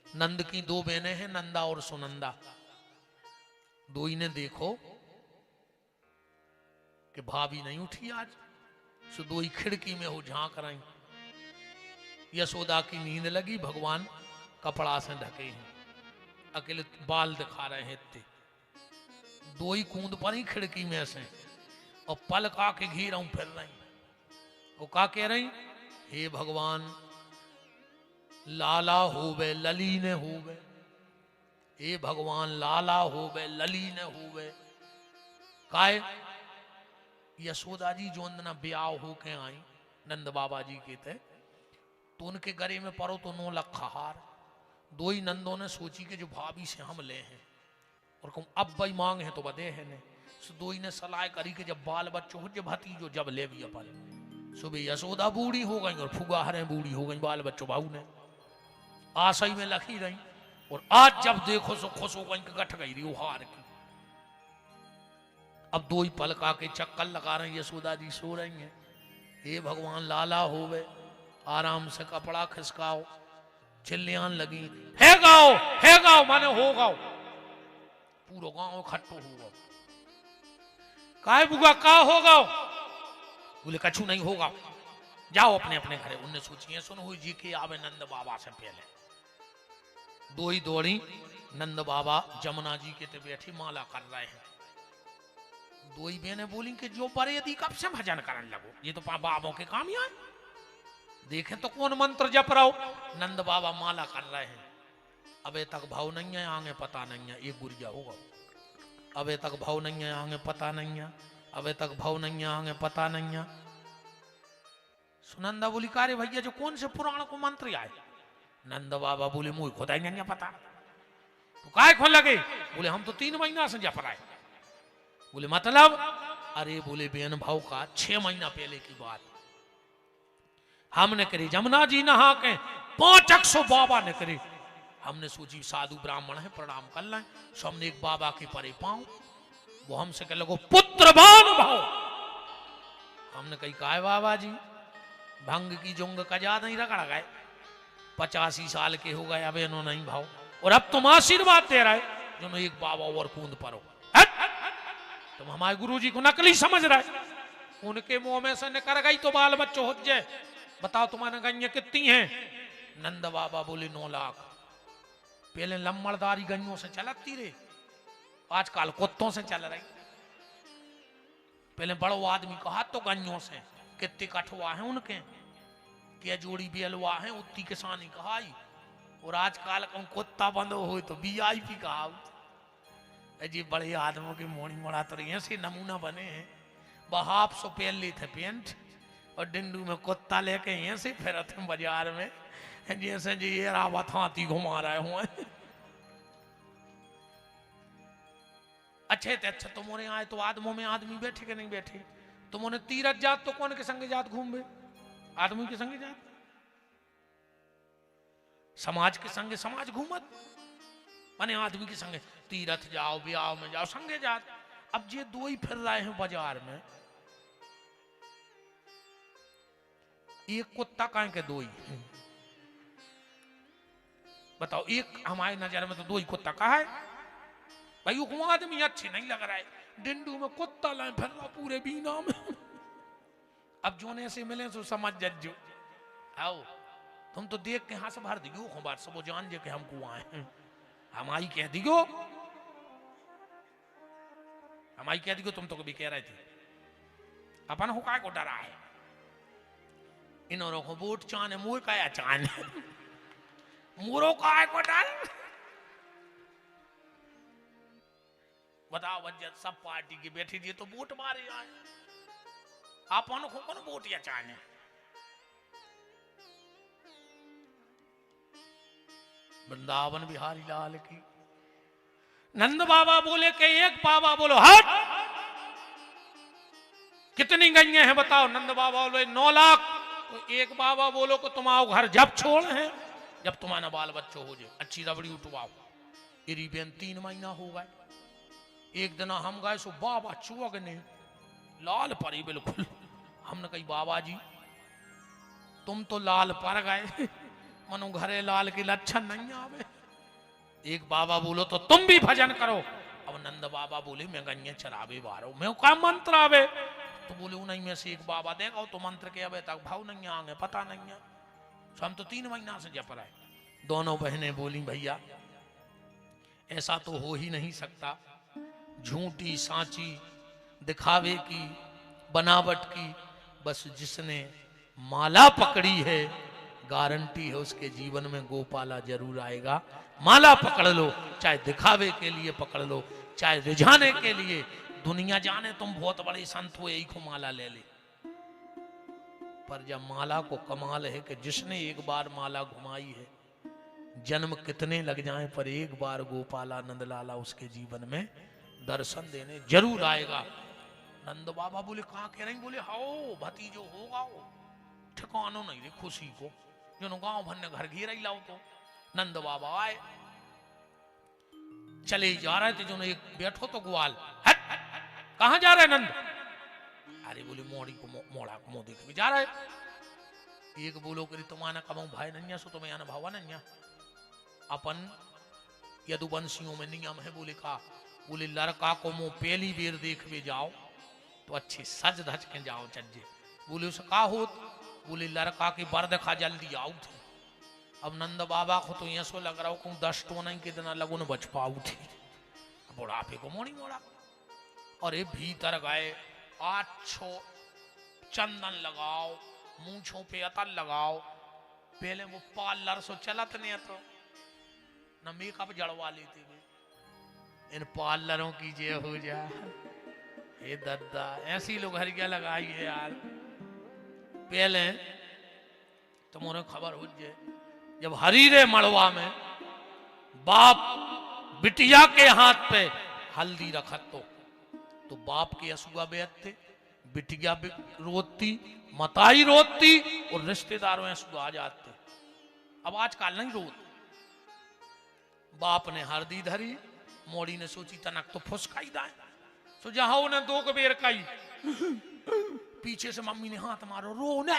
नंद की 2 बहनें हैं, नंदा और सुनंदा। दो ही ने देखो कि भाभी नहीं उठी आज, सो 2 ही खिड़की में हो झांक रही। यशोदा की नींद लगी, भगवान कपड़ा से ढके हैं, अकेले बाल दिखा रहे हैं इतने, दो ही कूद पर ही खिड़की में से, और पल का के घी रहूं फिर रही। वो का कह रही, हे भगवान लाला होवे ललीन होवे, हे भगवान लाला होवे ललीन होवे। काय यशोदा जी जो अंदना ब्याह होके आई नंद बाबा जी के थे, तो उनके गले में परो तो 9 लाख हार। दो ही नंदों ने सोची कि जो भाभी से हम ले हैं, और कहूँ अब भाई मांग है तो बदे है ने, सो दो ही ने सलाह करी कि जब बाल बच्चों हो जब भतीजो जब ले भी अपन। सुबह यशोदा बूढ़ी हो गई और फुगाहरें बूढ़ी हो गई, बाल बच्चों भाऊ ने आशा में लखी रही, और आज जब देखो सो खुश हो गई कि गठ गई रही हार की। अब दो ही पलका के चक्कर लगा रहे यशोदा जी सो रही हैं। हे भगवान लाला होवे, आराम से कपड़ा खिसकाओ। चिल्लियान लगी, है गाओ माने हो गाओ। पूरा गांव इकट्ठो हो गाओ। काय बुआ का हो गाओ? बोले कछु नहीं होगा, जाओ अपने अपने घरे। उनने सोची सुन हुई जी के आवे नंद बाबा से पहले। दो ही दौड़ी, नंद बाबा जमुना जी के ते बैठी माला कर रहे हैं। दो ही बहने बोली कि जो बड़े यदि कब से भजन करने लगो, ये तो बाबों के काम ही आए, देखें तो कौन मंत्र जप रहा हो। नंद बाबा माला कर रहे हैं, अबे तक भाव नहीं है, आगे पता नहीं है, एक गुरिया होगा। अबे तक भाव नहीं है, आगे पता नहीं है, अबे तक भाव नहीं है, आगे पता नहीं है। सुनंदा बोली का रे भैया जो कौन से पुराण को मंत्र आए? नंद बाबा बोले मुझे खुदा ही नहीं पता। तो काय खोल लगे? बोले हम तो 3 महीना से जप रहे। बोले मतलब? अरे बोले बेन भाव का 6 महीना पहले की बात हमने करी, जमुना जी नहा के 500 बाबा ने करी। हमने सोची साधु ब्राह्मण है प्रणाम कर लें, सो हमने एक बाबा के परे पाऊं, वो हमसे कह लगो पुत्रवान भाव। हमने कही काय बाबा जी भंग की जुंग कजा नहीं रगड़ गए, 85 साल के हो गए, अब इन्हों नहीं भाव, और अब तुम आशीर्वाद दे रहे जो एक बाबा और कूद परो। तुम हमारे गुरुजी को नकली समझ रहे, उनके मुंह में से निकल गई तो बाल बच्चों हो जाए। बताओ तुम्हारे गैया कितनी हैं? नंद बाबा बोले 9 लाख। पहले लम्बड़दारी गैयों से चलती रे, आजकल कुत्तों से चल रही। पहले बड़ो आदमी कहा तो गैयों से कितने कठवा है उनके, क्या जोड़ी बेलवा है उतनी किसानी कहाई, और आजकल कम कुत्ता बंद हो तो VIP कहा। जी बड़े आदमों की मोड़ी मोड़ा तो रही ऐसे नमूना बने हैं। बहाफ सो पहन ली थे पेंट, और डिंडू में कुत्ता लेके ऐसे फिर थे बाजार में, जैसे जी ये रावत हाथी घुमा रहे हुए। अच्छे थे अच्छा, तुमने आए तो आदमों में आदमी बैठे के नहीं बैठे? तुमने तीरथ जात तो कौन के संगे जात घूमे? आदमी के संगे जात, समाज के संगे समाज घूमत, माने आदमी के संगे तीरथ जाओ ब्याह में जाओ संगे जात। अब ये दो ही फिर रहे हैं बाजार में, एक कुत्ता काहे के दो ही? बताओ, एक हमारे नजर में तो दो ही कुत्ता कहा है भाई, वो आदमी अच्छे नहीं लग रहा है, डिंडू में कुत्ता लाए फिर रहा पूरे बीना में। अब जोने से मिले तो समझ जज्जो, आओ तुम तो देख के हंस भर दियो बार सब जान जे के हमको आए हैं, हमारी कह दियो, हमारी कह दियो, तुम तो कभी कह रहे थे अपन हो काय को डरा है, इन्होंने को वोट चाने मुझे क्या चाने मुरो काय को डर। बताओ वजह सब पार्टी की बैठी थी तो वोट मारे आए, अपन को कौन वोट या चाने? वृंदावन बिहारी लाल की। नंद बाबा बोले कि एक बाबा बोलो हट, कितनी गईए हैं बताओ? नंद बाबा बोले 9 लाख। तो एक बाबा बोलो कि तुम आओ घर जब छोड़ हैं, जब तुम्हारा बाल बच्चों हो जाए, अच्छी रबड़ी उठवाओ। इरी बेन 3 महीना हो गए। एक दिन हम गए सो बाबा चुअग ने लाल परी बिल्कुल। हमने कही बाबा जी तुम तो लाल पर गए, मनो घरे लाल के लक्षण नहीं आवे। एक बाबा बोलो तो तुम भी भजन करो। अब नंद बाबा बोले मैं गन्य चरावे बारो, मैं क्या मंत्र आवे? तो बोले नहीं में से एक बाबा देगा तो मंत्र के अबे तक भाव नहीं आगे पता नहीं है। तो हम तो 3 महीना से जप रहे। दोनों बहनें बोली भैया ऐसा तो हो ही नहीं सकता, झूठी सांची दिखावे की बनावट की, बस जिसने माला पकड़ी है गारंटी है उसके जीवन में गोपाला जरूर आएगा। माला पकड़ लो, चाहे दिखावे के लिए पकड़ लो, चाहे रिझाने के लिए, दुनिया जाने तुम बहुत बड़े संत हो यही को माला ले ले, पर जब माला को कमाल है कि जिसने एक बार माला घुमाई है जन्म कितने लग जाएं पर एक बार गोपाला नंदलाला उसके जीवन में दर्शन देने जरूर आएगा। नंद बाबा बोले कहा कह रही, बोले हाओ भतीजो होगा वो ठिकानो नहीं रे खुशी को, जो गांव भर ने घर घेरा ही लाओ। तो नंद बाबा आए, चले जा रहे थे, जो एक बैठो तो ग्वाल, हट कहां जा रहे नंद? अरे बोले मोड़ी को मोड़ा को मुंह देख जा रहे। एक बोलो करी तुम्हारा कमाऊ भाई नन्या सो तुम्हें आना भावा नन्या, अपन यदुवंशियों में नियम है, बोले का बोले लड़का को मुंह पहली बेर देख भी जाओ तो अच्छे सज धज के जाओ चज्जे। बोले उसे का होत? बोले लड़का की बर्द खा जल्दी आऊ थे। अब नंद बाबा को तो ऐसो लग रहा हो कहूँ 10 टोना कितना लगो न बच पाऊ थी, बुढ़ापे को मोड़ी मोड़ा। और ये भीतर गए, 8 चंदन लगाओ, मूछों पे अतल लगाओ, पहले वो पार्लर सो चलत नहीं तो न मेकअप जड़वा लेते थे, इन पार्लरों की जे हो जा ये दद्दा ऐसी लोग हरिया लगाई है यार। पहले तुम्हारे खबर हो जाए जब हरीरे मड़वा में बाप बिटिया के हाथ पे हल्दी रखत तो बाप के असुआ बेचते, बिटिया रोती, मताई रोती और रिश्तेदारों असुआ आ जाते। अब आजकल नहीं रोत। बाप ने हल्दी धरी, मोड़ी ने सोची तनक तो फुसकाई दाए, सो जहां उन्हें 2 बेर कही, पीछे से मम्मी ने हाथ मारो, रो न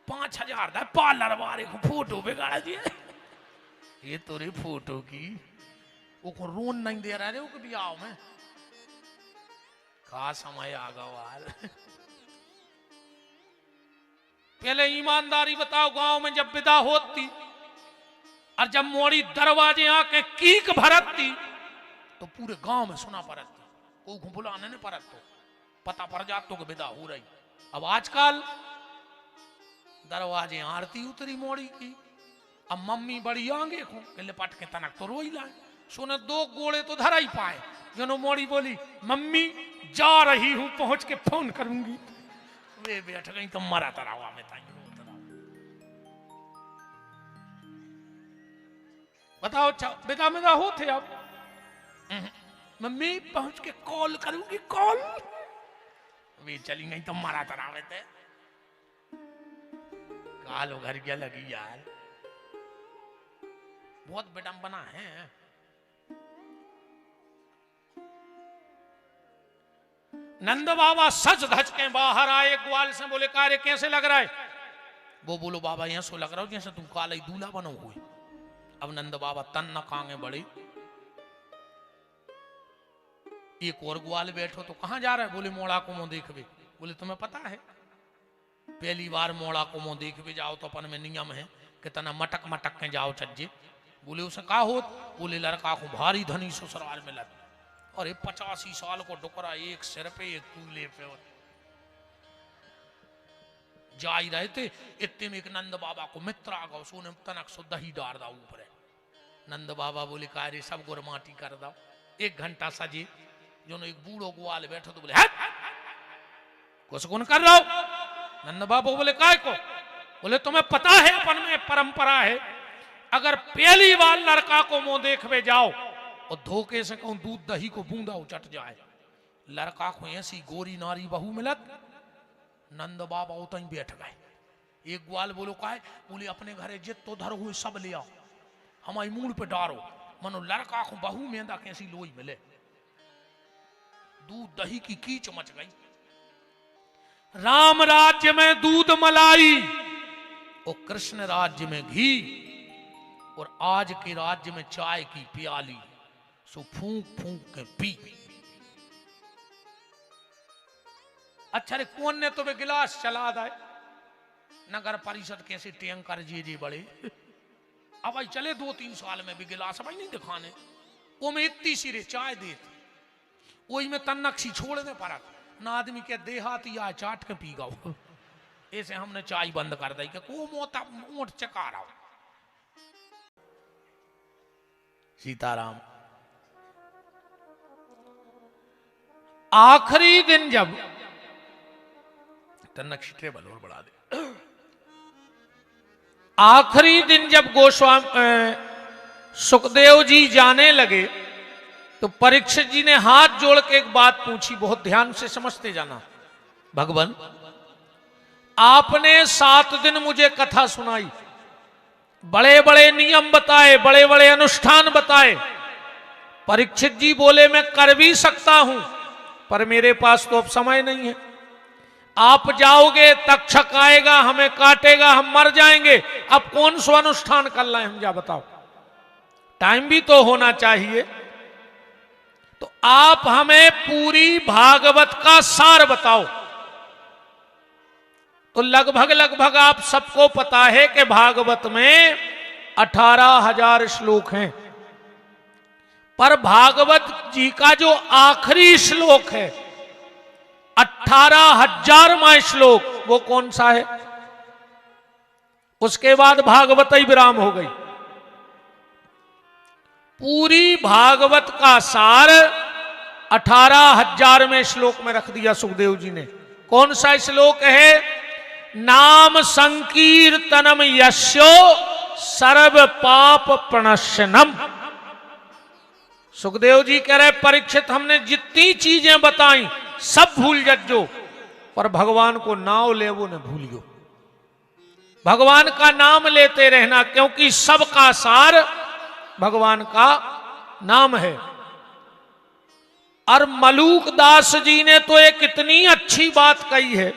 5000 दा पार्लर वाले को फोटो बिगाड़ दिए। ये तो रे फोटो की वो को रोन नहीं दे रहा रे वो कभी आओ में का समय आ गया। पहले ईमानदारी बताओ, गांव में जब विदा होती और जब मोड़ी दरवाजे आके कीक भरती तो पूरे गांव में सुना पड़ती, कोई बुलाने नहीं पड़त तो पता पड़ जात तो कि विदा हो रही। अब आजकल दरवाजे आरती उतरी मोड़ी की, अब मम्मी बड़ी आगे को लिपट के तनक तो रोई लाए, सुने 2 गोले तो धरा ही पाए। जनो मोड़ी बोली मम्मी जा रही हूं, पहुंच के फोन करूंगी, वे बैठ गई तो मरा तरावा में ताई। बताओ बेटा मेरा हो थे अब मम्मी पहुंच के कॉल करूंगी, कॉल वे चली गई तो मरा तरावे थे। कालो घर क्या लगी यार, बहुत विडंबना है। नंद बाबा सच धज के बाहर आए, ग्वाल से बोले कार्य कैसे लग रहा है? वो बोलो बाबा यहां सो लग रहा हो जैसे तुम काले दूल्हा बनो हुए। अब नंद बाबा तन न कांगे बड़े। एक और ग्वाल बैठो तो कहां जा रहा है? बोले मोड़ा को मुंह देखबे। बोले तुम्हें पता है पहली बार मोड़ा को मुंह देखबे जाओ तो अपन में नियम है कितना मटक मटक के जाओ चज्जे। बोले उसे का होत? बोले लड़का को भारी धनी ससुराल में लग, और 85 साल को डुकरा, एक सिर पे एक कूले पे जा ही रहे थे। इतने में एक नंद बाबा को मित्र आ गो, सोने तनक सो दही डार दा ऊपर। नंद बाबा बोले का रे सब गुर माटी कर दो। 1 घंटा सजे जो एक बूढ़ो ग्वाल बैठो तो बोले हट कुछ गुण कर रहा हो? नंद बाबा बोले काय को? बोले तुम्हें पता है अपन में परंपरा है अगर पहली बार लड़का को मुंह देखवे जाओ और धोखे से कहूं दूध दही को बूंदा उचट जाए, लड़का को ऐसी गोरी नारी बहू मिलत। नंद बाबा उतई बैठ गए। एक ग्वाल बोलो का है? बोले अपने घरे जित तो धर हुए सब ले आओ, हमारी मूड पे डारो, मनो लड़का को बहू मेंदा कैसी लोई मिले। दूध दही की कीच मच गई। राम राज्य में दूध मलाई और कृष्ण राज्य में घी, और आज के राज्य में चाय की प्याली, सो फूंक फूंक के पी। अच्छा रे कौन ने तुम्हें गिलास चला दाए? नगर परिषद कैसे टैंकर जी बड़े अब भाई चले 2-3 साल में भी गिलास भाई नहीं दिखाने, वो में इतनी सिरे चाय देते, वही में तन्नक्सी छोड़ने पर ना आदमी के देहाती या चाट के पी गाओ। ऐसे हमने चाय बंद कर दी कि को मोटा ऊंट चका रहा। सीताराम आखिरी दिन जब तन्नक्सी टेबल और बढ़ा दे, आखिरी दिन जब गोस्वामी सुखदेव जी जाने लगे तो परीक्षित जी ने हाथ जोड़ के एक बात पूछी, बहुत ध्यान से समझते जाना। भगवान आपने 7 दिन मुझे कथा सुनाई, बड़े बड़े नियम बताए, बड़े बड़े अनुष्ठान बताए। परीक्षित जी बोले मैं कर भी सकता हूं पर मेरे पास तो अब समय नहीं है। आप जाओगे तक्षक आएगा, हमें काटेगा, हम मर जाएंगे। अब कौन सा अनुष्ठान कर रहे हैं हम, जा बताओ, टाइम भी तो होना चाहिए। तो आप हमें पूरी भागवत का सार बताओ। तो लगभग आप सबको पता है कि भागवत में 18,000 श्लोक हैं, पर भागवत जी का जो आखिरी श्लोक है 18,000वां श्लोक, वो कौन सा है? उसके बाद भागवत ही विराम हो गई। पूरी भागवत का सार 18,000वें श्लोक में रख दिया सुखदेव जी ने। कौन सा श्लोक है? नाम संकीर्तनम यस्यो सर्व पाप प्रणश्यनम। सुखदेव जी कह रहे परीक्षित हमने जितनी चीजें बताई सब भूल जज्जो, पर भगवान को नाम ले वो न भूलियो। भगवान का नाम लेते रहना, क्योंकि सबका सार भगवान का नाम है। और मलूक दास जी ने तो एक इतनी अच्छी बात कही है।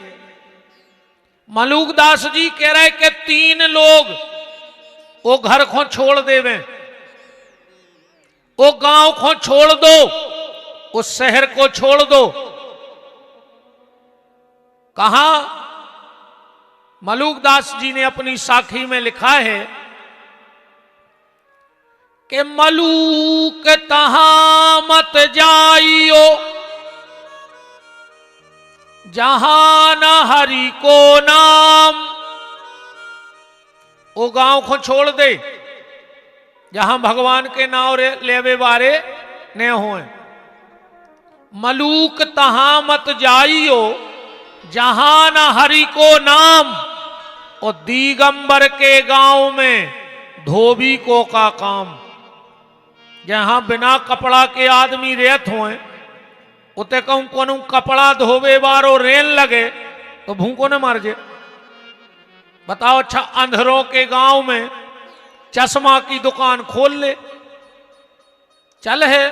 मलूक दास जी कह रहे कि 3 लोग वो घर को छोड़ देवे, वो गांव को छोड़ दो, उस शहर को छोड़ दो। कहा? मलूक दास जी ने अपनी साखी में लिखा है कि मलूक तहां मत जाइयो जहां न हरि को नाम। वो गांव को छोड़ दे जहां भगवान के नाम लेवे बारे न होए। मलूक तहां मत जाइयो जहां न हरि को नाम। और दिगंबर के गांव में धोबी को का काम। जहां बिना कपड़ा के आदमी रहत होए, उते कहूं कोनु कपड़ा धोवे बारो रेल लगे तो भूखो न मर जे। बताओ, अच्छा अंधरों के गांव में चश्मा की दुकान खोल ले, चल है।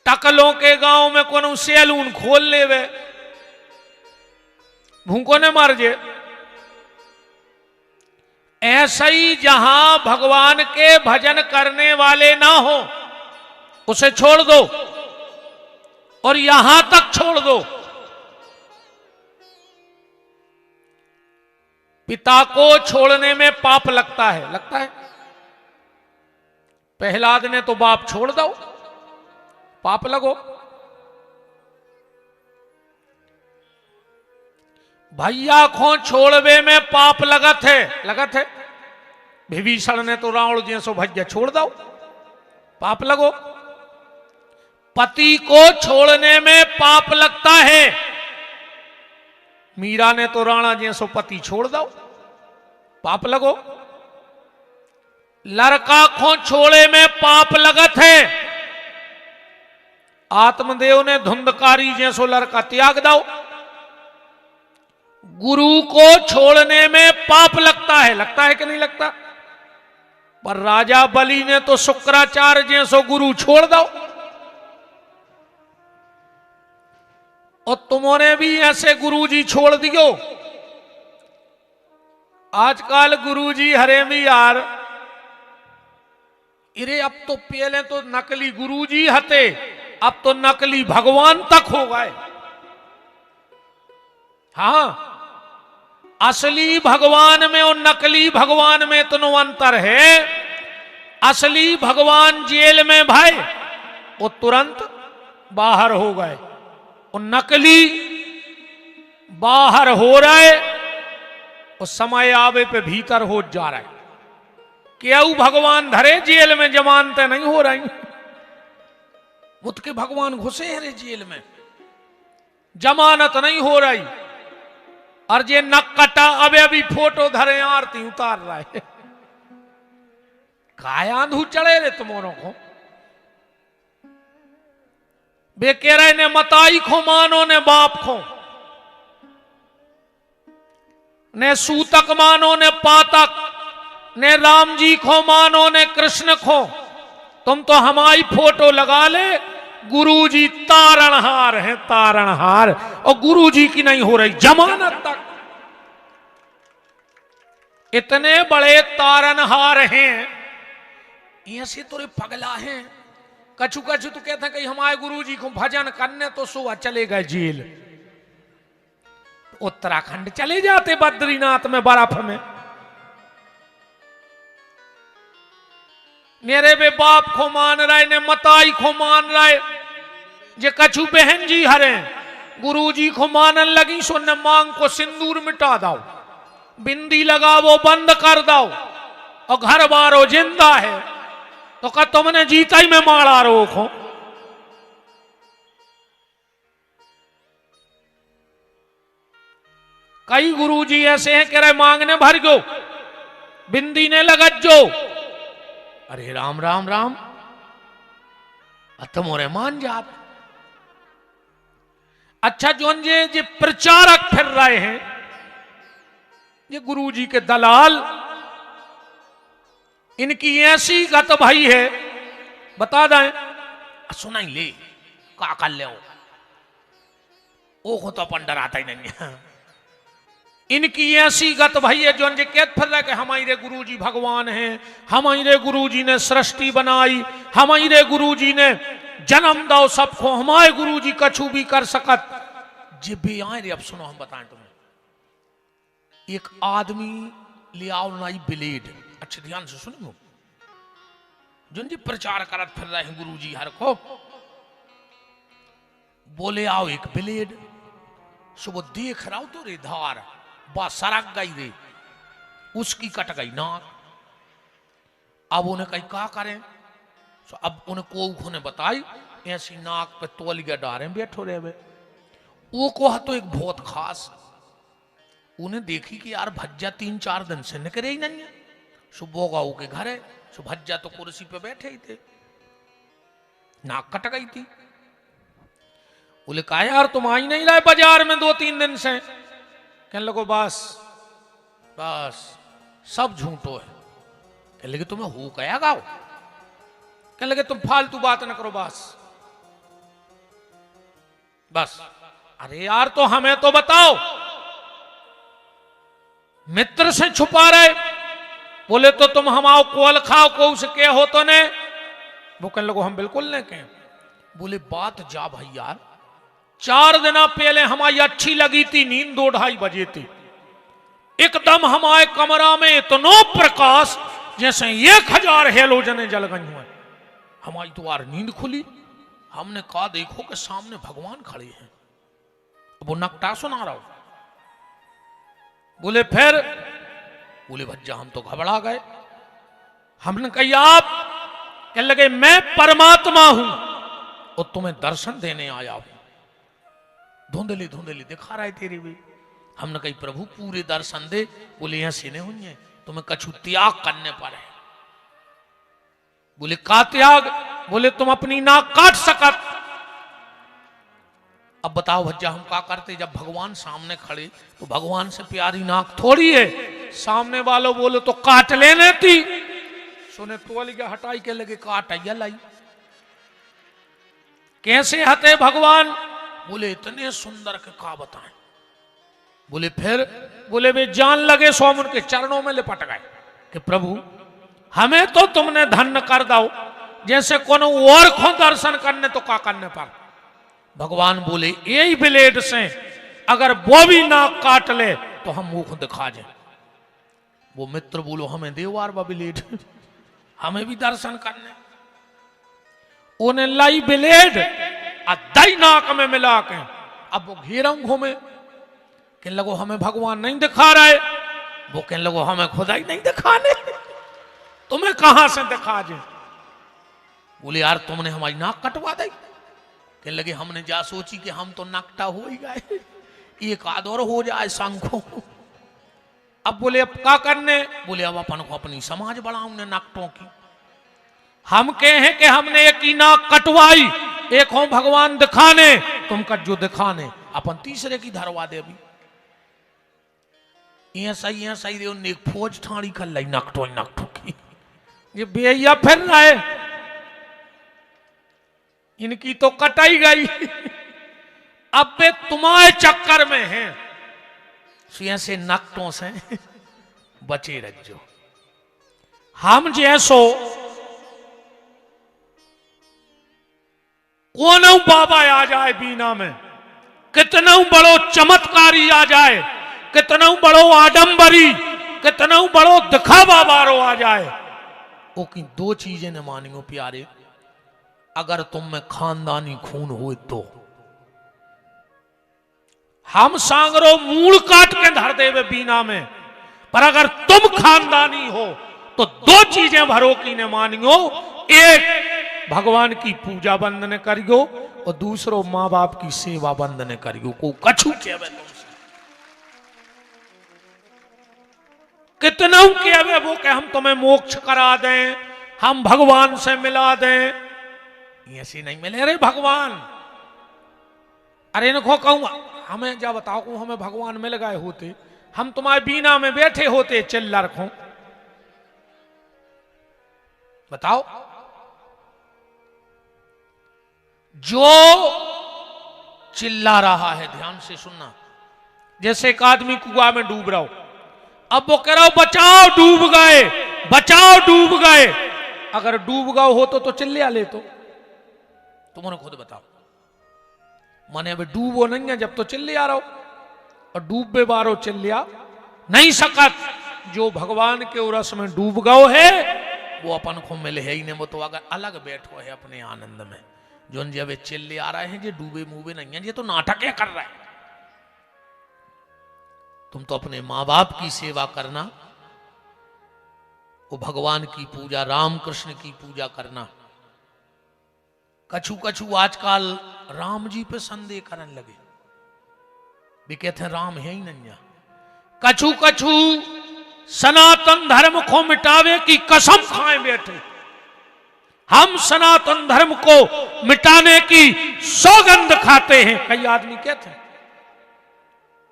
टकलों के गांव में कोनु सैलून खोल ले, वे भूखो न मर जे। ऐसा ही जहां भगवान के भजन करने वाले ना हो उसे छोड़ दो, और यहां तक छोड़ दो। पिता को छोड़ने में पाप लगता है, लगता है। प्रहलाद ने तो बाप छोड़ दो, पाप लगो। भैया को छोड़वे में पाप लगत है, लगत है। विभीषण ने तो रावण जैसो भैया छोड़ दो, पाप लगो। पति को छोड़ने में पाप लगता है। मीरा ने तो राणा जैसो पति छोड़ दो, पाप लगो। लड़का को छोड़े में पाप लगत है। आत्मदेव ने धुंधकारी जैसो लड़का त्याग दो। गुरु को छोड़ने में पाप लगता है, लगता है कि नहीं लगता? पर राजा बलि ने तो शुक्राचार्य जैसो गुरु छोड़ दो। और तुमने भी ऐसे गुरुजी छोड़ दियो। आजकल गुरुजी हरे भी यार, इरे अब तो पहले तो नकली गुरुजी हते, अब तो नकली भगवान तक हो गए। हाँ, असली भगवान में और नकली भगवान में इतना अंतर है। असली भगवान जेल में भाई वो तुरंत बाहर हो गए, और नकली बाहर हो रहे और समय आवे पे भीतर हो जा रहे। क्यों भगवान धरे जेल में जमानते नहीं हो रही, बुद्ध के भगवान घुसे हैं रे जेल में, जमानत नहीं हो रही। और जे नक कटा अबे अभी फोटो धरे आरती उतार रहा है। काया आंधू चढ़े रे तुम्हारों को। बे कह रहे ने मताई खो मानो ने बाप खो, ने सूतक मानो ने पातक, ने राम जी खो मानो ने कृष्ण खो। तुम तो हमारी फोटो लगा ले, गुरुजी तारणहार हैं तारणहार, और गुरुजी की नहीं हो रही जमानत तक। इतने बड़े तारणहार हैं, ऐसे तो पगला हैं। कछु कछु तो कहते हैं कि हमारे गुरुजी को भजन करने तो सुबह चले गए जेल, उत्तराखंड चले जाते बद्रीनाथ में बर्फ में। मेरे बे बाप को मान रहे ने मताई को मान रहे, जे कछु बहन जी हरे गुरुजी को मानन लगी सो न मांग को सिंदूर मिटा दाओ, बिंदी लगावो बंद कर दो, और घर बारो जिंदा है तो का तुमने जीता ही में मारा रोको। कई गुरुजी ऐसे हैं कह रहे मांगने भर गो, बिंदी ने लगत जो। अरे राम राम राम, तुम और मान जात। अच्छा जोन जे प्रचारक फिर रहे हैं, ये गुरुजी के दलाल, इनकी ऐसी गत भाई है बता दें, सुनाई ले का कर ले वो तो अपन डराता ही नहीं है। इनकी ऐसी गत भाई है जो कहते फिर रहे कि हमारे गुरुजी भगवान हैं, हमारे गुरुजी ने सृष्टि बनाई, हमारे गुरुजी ने जन्म दो सबको, हमारे गुरुजी कछु भी कर सकत। जे भी आए रे, अब सुनो हम बताएं तुम्हें। एक आदमी ले आओ नाई ब्लेड, अच्छे ध्यान से सुनियो, जो जी प्रचार करत फिर रहे हैं गुरुजी हर को, बोले आओ एक ब्लेड। सुबह देख रहा हो तो रे धार बा सरक गई रे, उसकी कट गई नाक। अब उन्हें कहीं क्या करें, तो अब उन्हें को ने बताई ऐसी नाक पे तौलिया डारे बैठो रे। वो को तो एक बहुत खास, उन्हें देखी कि यार भज्जा 3-4 दिन से निकले ही नहीं है। सुबह गाँव के घर है, सो भज्जा तो कुर्सी पे बैठे ही थे, नाक कट गई थी। बोले कहा यार तुम आई नहीं रहे बाजार में 2-3 दिन से। कहने लगो बस बस सब झूठो है। कहने लगे तुम्हें हो गया गाओ। कहने लगे तुम फालतू बात न करो बस बस। अरे यार तो हमें तो बताओ, मित्र से छुपा रहे। बोले तो तुम हमाओ कोल खाओ को उसके हो तो ने। वो कहने लगो हम बिल्कुल नहीं कहें। बोले बात जा भाई यार, 4 दिन पहले हमारी अच्छी लगी थी, नींद 2-2:30 बजे थी। एकदम हमारे कमरा में इतना प्रकाश जैसे 1000 हेलोजने जल गई हुए। हमारी द्वार नींद खुली, हमने कहा देखो कि सामने भगवान खड़े हैं। वो नकटा सुना रहा हो। बोले फिर? बोले भज्जा हम तो घबरा गए। हमने कही आप? कहने लगे मैं परमात्मा हूं और तुम्हें दर्शन देने आया हूं। धुंधली धुंधली दिखा रहे तेरी भी। हमने कही प्रभु पूरे दर्शन दे। बोले ऐसे नहीं हुई है, तुम्हें कछु त्याग करने पर है। बोले का त्याग? बोले तुम अपनी नाक काट सकत। अब बताओ भज्जा हम क्या करते? जब भगवान सामने खड़े तो भगवान से प्यारी नाक थोड़ी है। सामने वालों बोलो तो काट लेने थी। सुने तोलिया हटाई के लगे काट लाई। कैसे हटे भगवान? बोले इतने सुंदर के का बताएं। बोले फिर? बोले वे जान लगे सो उनके चरणों में लिपट गए कि प्रभु हमें तो तुमने धन्य कर दो, जैसे कोनो और को दर्शन करने तो का करने पर। भगवान बोले यही ब्लेड से अगर वो भी नाक काट ले तो हम मुख दिखा जाए। वो मित्र बोलो हमें देवार ब्लेड, हमें भी दर्शन करने। उन्हें लाई ब्लेड दई नाक में मिला के अब वो घेरा घूमे। कहने लगो हमें भगवान नहीं दिखा रहे। वो कहने लगो हमें खुदा ही नहीं दिखाने, तुम्हें कहां से दिखा जाए। बोले यार तुमने हमारी नाक कटवा दी। कहने लगे हमने जा सोची कि हम तो नाकटा हो ही गए, एक आध और हो जाए शंखों। अब बोले अब क्या करने। बोले अब अपन को अपनी समाज बढ़ाऊंगे नाकटों की। हम कहे कि हमने एक ही नाक कटवाई, एक हो भगवान दिखाने, तुम कज्जो दिखाने, अपन तीसरे की धरवा दे। अभी यहाँ सही दे उन्हें एक फौज ठाणी कर लाई नाकटो की। ये बेहिया फिर रहा है, इनकी तो कटाई गई। अब वे तुम्हारे चक्कर में हैं, से नाकटों से बचे रहो। हम जैसो कौन बाबा आ जाए बीना में, कितना बड़ो चमत्कारी आ जाए, कितना बड़ो आडंबरी, कितना बड़ो दिखावा बारो आ जाए, वो की दो चीजें न मानियो प्यारे। अगर तुम में खानदानी खून हो तो हम सांगरो मूल काट के धर देवे बीना में, पर अगर तुम खानदानी हो तो दो चीजें भरो की ने मानियो। एक भगवान की पूजा बंद ने करियो और दूसरो माँ बाप की सेवा बंद ने करियो। को कछु कहवे तुमसे, कितना कहवे वो कि हम तुम्हें मोक्ष करा दें, हम भगवान से मिला दें। ऐसे नहीं मिले रे भगवान। अरे इनको कहूँ हमें जा बताओ को हमें भगवान मिल गए होते, हम तुम्हारे बीना में बैठे होते चिल्ला रखो, बताओ। जो चिल्ला रहा है ध्यान से सुनना, जैसे एक आदमी कुआं में डूब रहा हो, अब वो कह रहा हो बचाओ डूब गए, बचाओ डूब गए। अगर डूब गए हो तो चिल्ला ले, तो तुमने खुद बताओ। माने अभी डूबो नहीं है जब तो चिल्ले आ रहा हो, और डूबे बारो चिल्लिया नहीं सकत। जो भगवान के उरस में डूब गयो है वो अपन को मिले है ही नहीं। वो तो अगर अलग बैठो है अपने आनंद में। जो जब चिल्ले आ रहे हैं ये डूबे मुबे नहीं है, ये तो नाटक कर रहा है। तुम तो अपने माँ बाप की सेवा करना, वो भगवान की पूजा, राम कृष्ण की पूजा करना। कछु कछु आजकल राम जी पे संदेह करने लगे, भी कहते हैं राम है ही नहीं। कछु कछु सनातन धर्म को मिटावे की कसम खाए बैठे। हम सनातन धर्म को मिटाने की सौगंध खाते हैं, कई आदमी कहते हैं,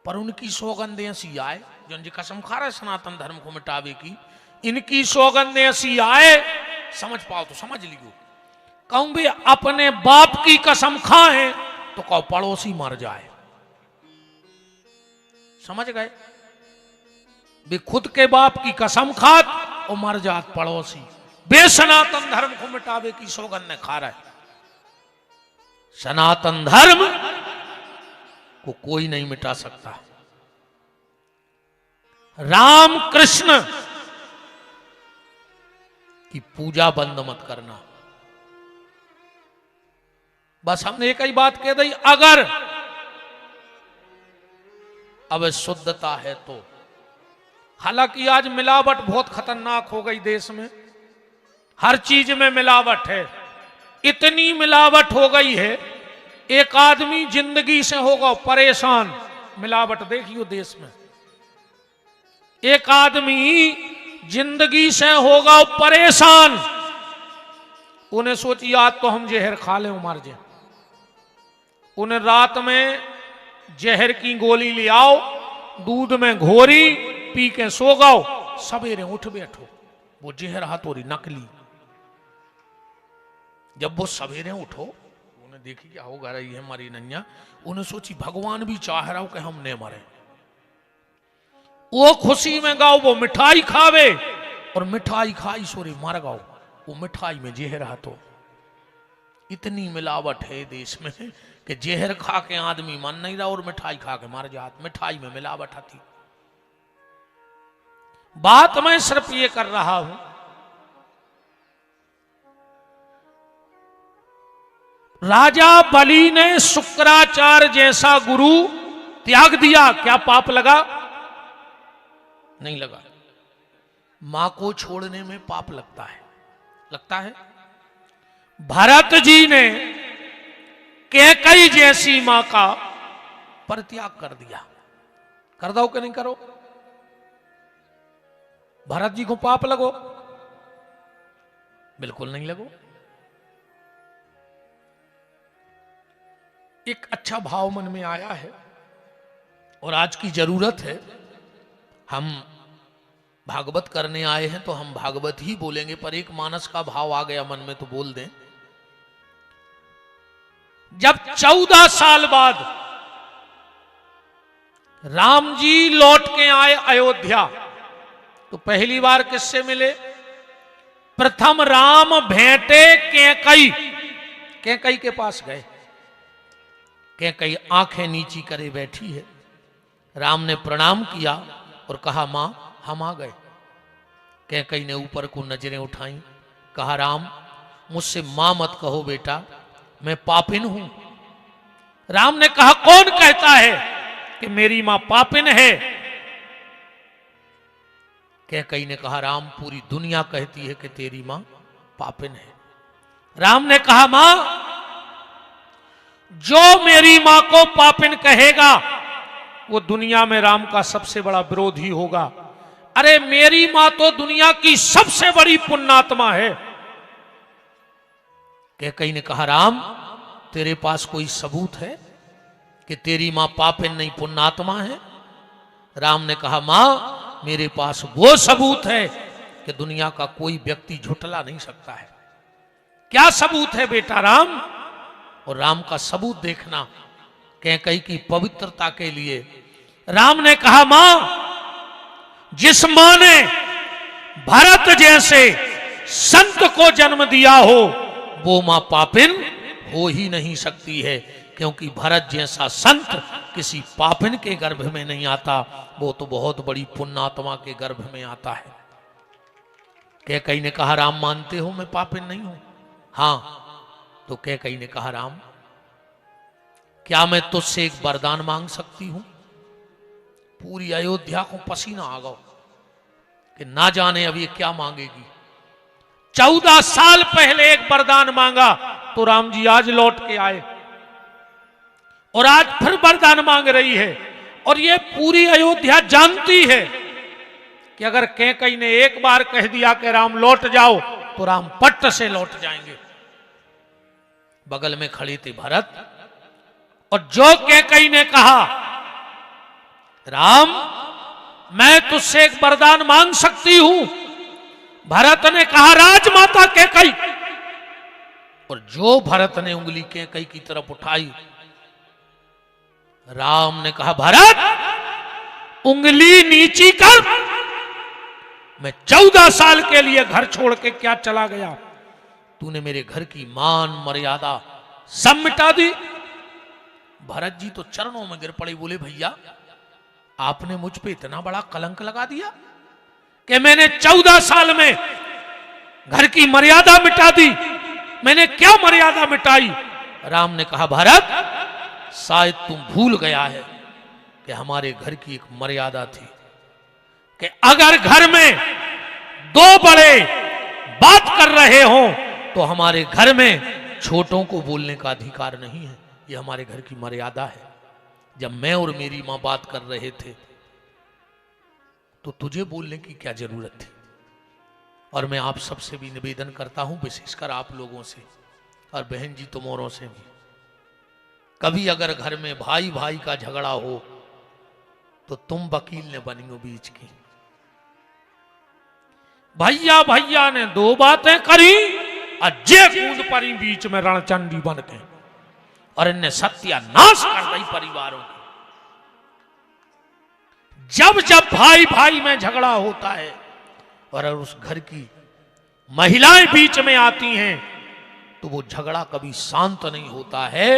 पर उनकी सौगंध ऐसी आए जो उनकी कसम खा रहे सनातन धर्म को मिटावे की, इनकी सौगंध ऐसी आए, समझ पाओ तो समझ लियो। कहूं भी अपने बाप की कसम खाए तो कहो पड़ोसी मर जाए, समझ गए। भी खुद के बाप की कसम खात और मर जात पड़ोसी, बे सनातन धर्म को मिटावे की सौगंध ने खा रहा है। सनातन धर्म को कोई नहीं मिटा सकता। राम कृष्ण की पूजा बंद मत करना। बस हमने एक ही बात कह दी, अगर अब शुद्धता है तो। हालांकि आज मिलावट बहुत खतरनाक हो गई देश में, हर चीज में मिलावट है। इतनी मिलावट हो गई है, एक आदमी जिंदगी से होगा परेशान। मिलावट देखियो देश में, एक आदमी जिंदगी से होगा परेशान। उन्हें सोची आज तो हम जहर खा लें मर जाए, उन्हें रात में जहर की गोली ले आओ, दूध में घोरी पी के सो गाओ, सवेरे उठ बैठो वो जहर हाथोरी नकली। जब वो सवेरे उठो, उन्हें देखी क्या होगा रही है हमारी नैया, उन्हें सोची भगवान भी चाह रहा हो कि हम न मरे। वो खुशी में गाओ वो मिठाई खावे, और मिठाई खाई सोरे मर गाओ, वो मिठाई में जहर हाथो। इतनी मिलावट है देश में कि जहर खा के आदमी मन नहीं रहा और मिठाई खा के मर जात। मिठाई में मिलावट आती। बात मैं सिर्फ ये कर रहा हूं, राजा बलि ने शुक्राचार्य जैसा गुरु त्याग दिया, क्या पाप लगा? नहीं लगा। मां को छोड़ने में पाप लगता है, लगता है। भरत जी ने कैकई जैसी मां का परित्याग कर दिया, कर दो कि नहीं करो? भरत जी को पाप लगो? बिल्कुल नहीं लगो। एक अच्छा भाव मन में आया है और आज की जरूरत है। हम भागवत करने आए हैं तो हम भागवत ही बोलेंगे, पर एक मानस का भाव आ गया मन में तो बोल दें। जब 14 साल बाद राम जी लौट के आए अयोध्या, तो पहली बार किससे मिले? प्रथम राम भेंटे कैकई, कैकई के पास गए। कैकई आंखें नीची करे बैठी है। राम ने प्रणाम किया और कहा, मां हम आ गए। कैकई ने ऊपर को नजरें उठाई, कहा, राम मुझसे मां मत कहो बेटा, मैं पापिन हूं। राम ने कहा, कौन कहता है कि मेरी मां पापिन है? कैकई ने कहा, राम पूरी दुनिया कहती है कि तेरी मां पापिन है। राम ने कहा, मां जो मेरी मां को पापिन कहेगा वो दुनिया में राम का सबसे बड़ा विरोधी होगा। अरे मेरी मां तो दुनिया की सबसे बड़ी पुण्यात्मा है। कैकई ने कहा, राम तेरे पास कोई सबूत है कि तेरी मां पापिन नहीं पुण्यात्मा है? राम ने कहा, मां मेरे पास वो सबूत है कि दुनिया का कोई व्यक्ति झुठला नहीं सकता है। क्या सबूत है बेटा राम? और राम का सबूत देखना कैकई की पवित्रता के लिए। राम ने कहा, मां जिस मां ने भरत जैसे संत को जन्म दिया हो वो मां पापिन हो ही नहीं सकती है, क्योंकि भरत जैसा संत किसी पापिन के गर्भ में नहीं आता, वो तो बहुत बड़ी पुण्यात्मा के गर्भ में आता है। कैकई ने कहा, राम मानते हो मैं पापिन नहीं हूं? हां। तो कैकई ने कहा, राम क्या मैं तुझसे एक वरदान मांग सकती हूं? पूरी अयोध्या को पसीना आ गया कि ना जाने अब ये क्या मांगेगी। 14 साल पहले एक वरदान मांगा तो राम जी आज लौट के आए और आज फिर वरदान मांग रही है। और ये पूरी अयोध्या जानती है कि अगर कैकई ने एक बार कह दिया कि राम लौट जाओ तो राम पट्ट से लौट जाएंगे। बगल में खड़े थे भरत, और जो कैकई ने कहा, राम मैं तुझसे एक वरदान मांग सकती हूं, भरत ने कहा, राजमाता कैकई। और जो भरत ने उंगली कैकई की तरफ उठाई, राम ने कहा, भरत उंगली नीची कर। मैं 14 साल के लिए घर छोड़ के क्या चला गया, तूने मेरे घर की मान मर्यादा सब मिटा दी। भरत जी तो चरणों में गिर पड़े, बोले, भैया आपने मुझ पे इतना बड़ा कलंक लगा दिया कि मैंने 14 साल में घर की मर्यादा मिटा दी। मैंने क्या मर्यादा मिटाई? राम ने कहा, भरत शायद तुम भूल गया है कि हमारे घर की एक मर्यादा थी कि अगर घर में दो बड़े बात कर रहे हों तो हमारे घर में छोटों को बोलने का अधिकार नहीं है। ये हमारे घर की मर्यादा है। जब मैं और मेरी मां बात कर रहे थे तो तुझे बोलने की क्या जरूरत थी? और मैं आप सबसे भी निवेदन करता हूं, विशेषकर आप लोगों से और बहन जी तुम्हारों से भी, कभी अगर घर में भाई भाई का झगड़ा हो तो तुम वकील ने बनियो बीच की। भैया भैया ने दो बातें करी, अजय कूद परी बीच में रणचंडी बन के, और इनने सत्यानाश कर दी परिवारों की। जब जब भाई भाई में झगड़ा होता है और उस घर की महिलाएं बीच में आती हैं तो वो झगड़ा कभी शांत नहीं होता है,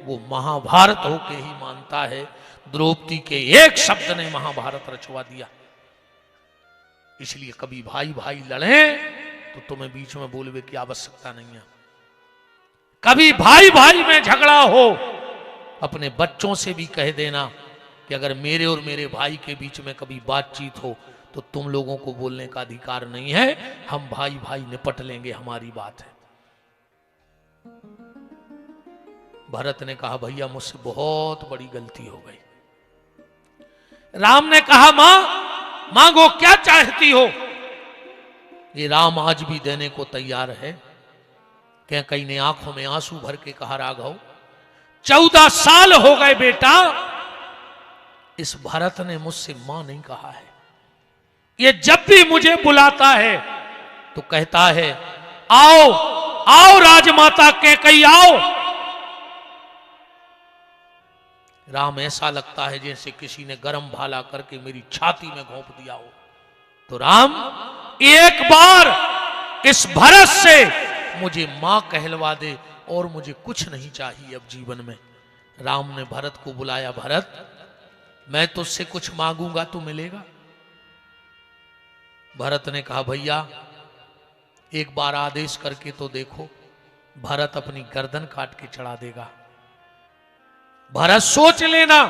वो महाभारत होके ही मानता है। द्रौपदी के एक शब्द ने महाभारत रचवा दिया। इसलिए कभी भाई भाई लड़े तो तुम्हें बीच में बोलने की आवश्यकता नहीं है। कभी भाई भाई में झगड़ा हो, अपने बच्चों से भी कह देना कि अगर मेरे और मेरे भाई के बीच में कभी बातचीत हो तो तुम लोगों को बोलने का अधिकार नहीं है, हम भाई भाई निपट लेंगे, हमारी बात है। भरत ने कहा भैया मुझसे बहुत बड़ी गलती हो गई। राम ने कहा मां मांगो, क्या चाहती हो? ये राम आज भी देने को तैयार है। क्या कई ने आंखों में आंसू भर के कहा राघव 14 साल हो गए बेटा, इस भरत ने मुझसे मां नहीं कहा है। ये जब भी मुझे बुलाता है तो कहता है आओ आओ राजमाता कैकेयी आओ। राम ऐसा लगता है जैसे किसी ने गरम भाला करके मेरी छाती में घोंप दिया हो। तो राम एक बार इस भरत से मुझे मां कहलवा दे और मुझे कुछ नहीं चाहिए अब जीवन में। राम ने भरत को बुलाया, भरत मैं तुझसे कुछ मांगूंगा तो मिलेगा? भरत ने कहा भैया एक बार आदेश करके तो देखो। भरत अपनी गर्दन काट के चढ़ा देगा। भरत सोच लेना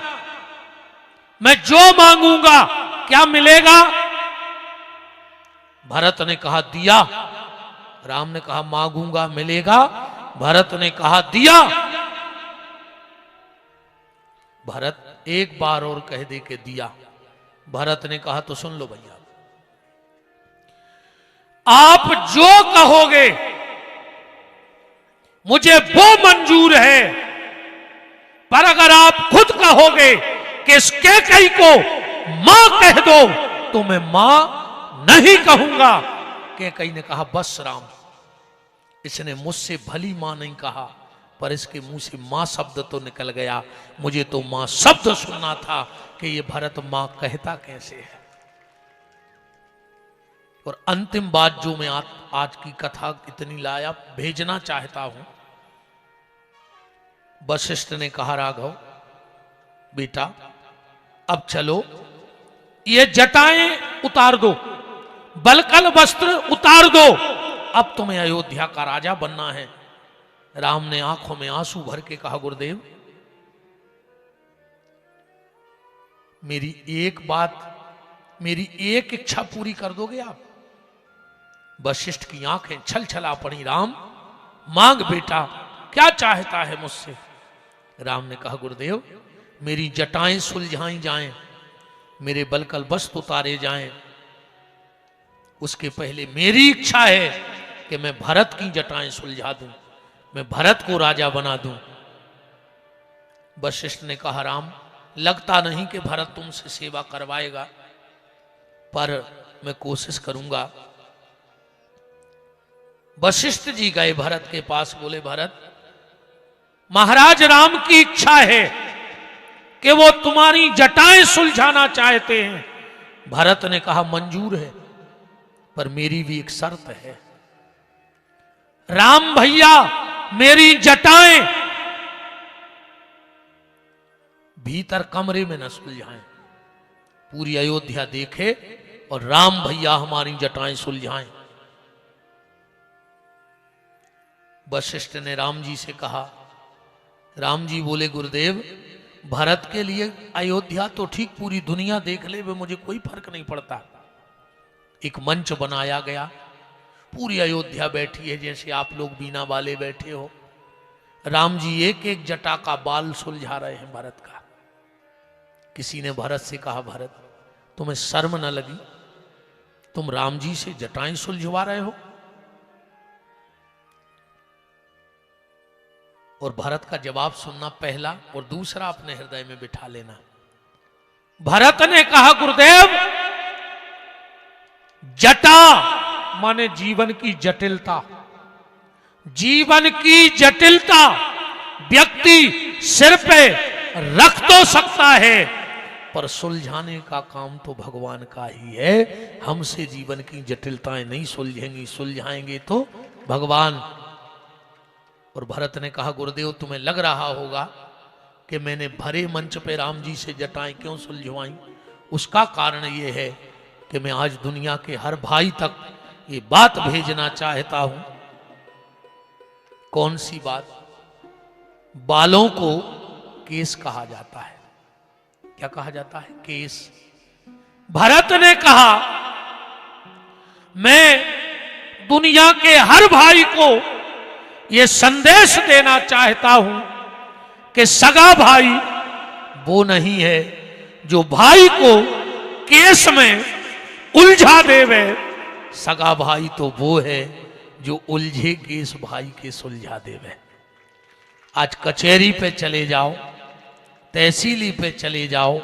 मैं जो मांगूंगा क्या मिलेगा? भरत ने कहा दिया। राम ने कहा मांगूंगा मिलेगा? भरत ने कहा दिया। भरत एक बार और कह दे के दिया। भरत ने कहा तो सुन लो भैया, आप जो कहोगे मुझे वो मंजूर है, पर अगर आप खुद कहोगे कि इस कैकेयी को मां कह दो तो मैं मां नहीं कहूंगा। कैकेयी ने कहा बस राम, इसने मुझसे भली मां नहीं कहा पर इसके मुंह से मां शब्द तो निकल गया। मुझे तो मां शब्द सुनना था कि ये भरत मां कहता कैसे है। और अंतिम बात जो मैं आज की कथा इतनी लाया भेजना चाहता हूं। वशिष्ठ ने कहा राघव बेटा अब चलो ये जटाएं उतार दो, बलकल वस्त्र उतार दो, अब तुम्हें अयोध्या का राजा बनना है। राम ने आंखों में आंसू भर के कहा गुरुदेव मेरी एक बात, मेरी एक इच्छा पूरी कर दोगे आप? वशिष्ठ की आंखें छल छला पड़ी। राम मांग बेटा, क्या चाहता है मुझसे? राम ने कहा गुरुदेव मेरी जटाएं सुलझाई जाएं, मेरे बलकल वस्त्र उतारे जाएं, उसके पहले मेरी इच्छा है कि मैं भरत की जटाएं सुलझा दूं, मैं भरत को राजा बना दूं। वशिष्ठ ने कहा राम लगता नहीं कि भरत तुमसे सेवा करवाएगा, पर मैं कोशिश करूंगा। वशिष्ठ जी गए भरत के पास, बोले भरत महाराज राम की इच्छा है कि वो तुम्हारी जटाएं सुलझाना चाहते हैं। भरत ने कहा मंजूर है, पर मेरी भी एक शर्त है। राम भैया मेरी जटाएं भीतर कमरे में न सुलझाएं, पूरी अयोध्या देखे और राम भैया हमारी जटाएं सुलझाएं। वशिष्ठ ने राम जी से कहा। राम जी बोले गुरुदेव भरत के लिए अयोध्या तो ठीक, पूरी दुनिया देख ले वे मुझे कोई फर्क नहीं पड़ता। एक मंच बनाया गया, पूरी अयोध्या बैठी है जैसे आप लोग बीना वाले बैठे हो। राम जी एक एक जटा का बाल सुलझा रहे हैं भरत का। किसी ने भरत से कहा भरत तुम्हें शर्म न लगी, तुम राम जी से जटाएं सुलझवा रहे हो? और भरत का जवाब सुनना पहला, और दूसरा अपने हृदय में बिठा लेना। भरत ने कहा गुरुदेव जटा माने जीवन की जटिलता, जीवन की जटिलता व्यक्ति सिर पे रख तो सकता है पर सुलझाने का काम तो भगवान का ही है। हमसे जीवन की जटिलताएं नहीं सुलझेंगी, सुलझाएंगे तो भगवान। और भरत ने कहा गुरुदेव तुम्हें लग रहा होगा कि मैंने भरे मंच पे राम जी से जटाएं क्यों सुलझवाई, उसका कारण यह है कि मैं आज दुनिया के हर भाई तक ये बात भेजना चाहता हूं। कौन सी बात? बालों को केस कहा जाता है। क्या कहा जाता है? केस। भरत ने कहा मैं दुनिया के हर भाई को यह संदेश देना चाहता हूं कि सगा भाई वो नहीं है जो भाई को केस में उलझा देवे, सगा भाई तो वो है जो उलझे केस भाई के सुलझा देवे। आज कचहरी पे चले जाओ, तहसीली पे चले जाओ,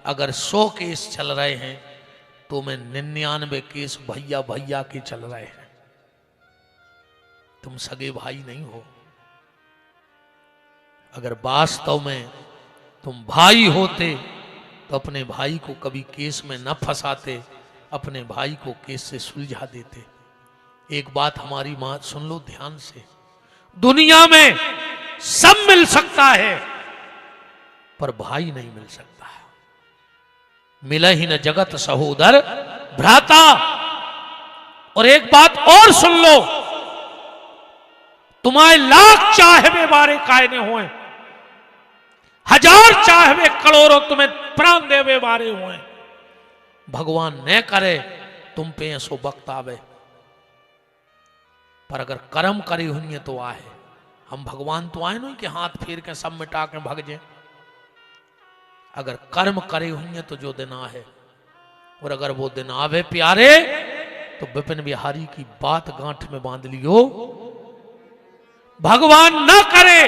अगर 100 केस चल रहे हैं तो में 99 केस भैया भैया के चल रहे हैं। तुम सगे भाई नहीं हो। अगर वास्तव में तुम भाई होते तो अपने भाई को कभी केस में न फंसाते, अपने भाई को केस से सुलझा देते। एक बात हमारी मां सुन लो ध्यान से, दुनिया में सब मिल सकता है पर भाई नहीं मिल सकता। मिला ही न जगत सहोदर भ्राता। और एक बात और सुन लो, तुम्हारे लाख चाहवे बारे कायने हुए, 1000 चाहवे करोड़ों तुम्हें प्राण देवे बारे हुए, भगवान न करे तुम पे ऐसो वक्त आवे। पर अगर कर्म करे हुई तो आए। हम भगवान तो आए नहीं कि हाथ फेर के सब मिटा के भाग जाए। अगर कर्म करे हुई तो जो दिन आए, और अगर वो दिन आवे प्यारे तो विपिन बिहारी की बात गांठ में बांध लियो, भगवान न करे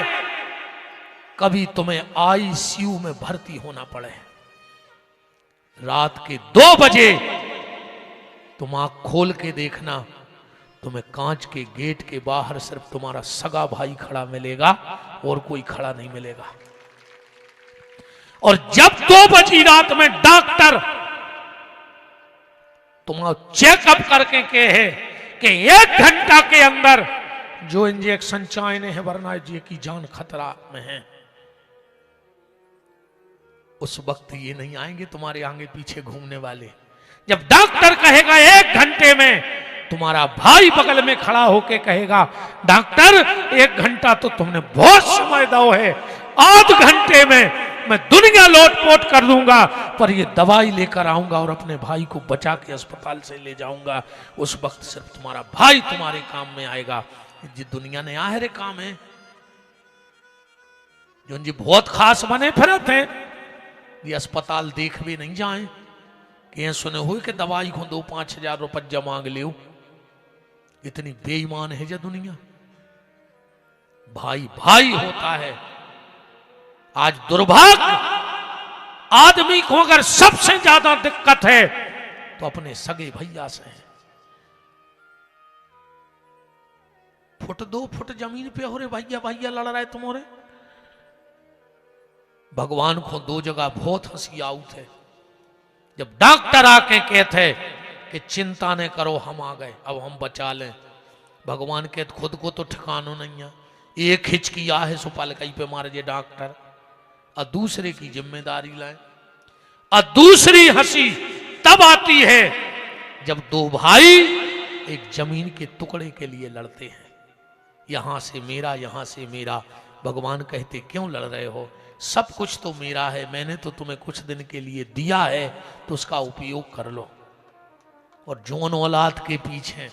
कभी तुम्हें आईसीयू में भर्ती होना पड़े, रात के 2 बजे तुम आंख खोल के देखना, तुम्हें कांच के गेट के बाहर सिर्फ तुम्हारा सगा भाई खड़ा मिलेगा और कोई खड़ा नहीं मिलेगा। और जब 2 बजी रात में डॉक्टर तुम्हारा चेकअप करके कहे कि 1 घंटा के अंदर जो इंजेक्शन चाहने हैं वरना जी की जान खतरा में है, उस वक्त ये नहीं आएंगे तुम्हारे आगे पीछे घूमने वाले। जब डॉक्टर कहेगा 1 घंटे में, तुम्हारा भाई बगल में खड़ा होके कहेगा डॉक्टर 1 घंटा तो तुमने बहुत समय दो है, आध घंटे में मैं दुनिया लोटपोट कर दूंगा, पर ये दवाई लेकर आऊंगा और अपने भाई को बचा के अस्पताल से ले जाऊंगा। उस वक्त सिर्फ तुम्हारा भाई तुम्हारे काम में आएगा। जी दुनिया ने आहरे काम है जो जी बहुत खास बने फिरत हैं, ये अस्पताल देख भी नहीं जाए कि सुने हुए कि दवाई को 2-5 हजार रुपया मांग लियो। इतनी बेईमान है जो दुनिया। भाई भाई होता है। आज दुर्भाग्य आदमी को अगर सबसे ज्यादा दिक्कत है तो अपने सगे भैया से है। 1-2 फुट जमीन पे हो रे भैया भैया लड़ रहे तुम्हारे। भगवान को 2 जगह बहुत हंसी आउट है। जब डॉक्टर आके कहते कि चिंता न करो हम आ गए, अब हम बचा लें, भगवान कहते खुद को तो ठिकानो नहीं है। एक हिचकिया है सुपाल कहीं पे मारे जे डॉक्टर, और दूसरे की जिम्मेदारी लाए। और दूसरी हंसी तब आती है जब 2 भाई एक जमीन के टुकड़े के लिए लड़ते हैं, यहां से मेरा यहां से मेरा। भगवान कहते क्यों लड़ रहे हो, सब कुछ तो मेरा है, मैंने तो तुम्हें कुछ दिन के लिए दिया है तो उसका उपयोग कर लो। और जौन औलाद के पीछे,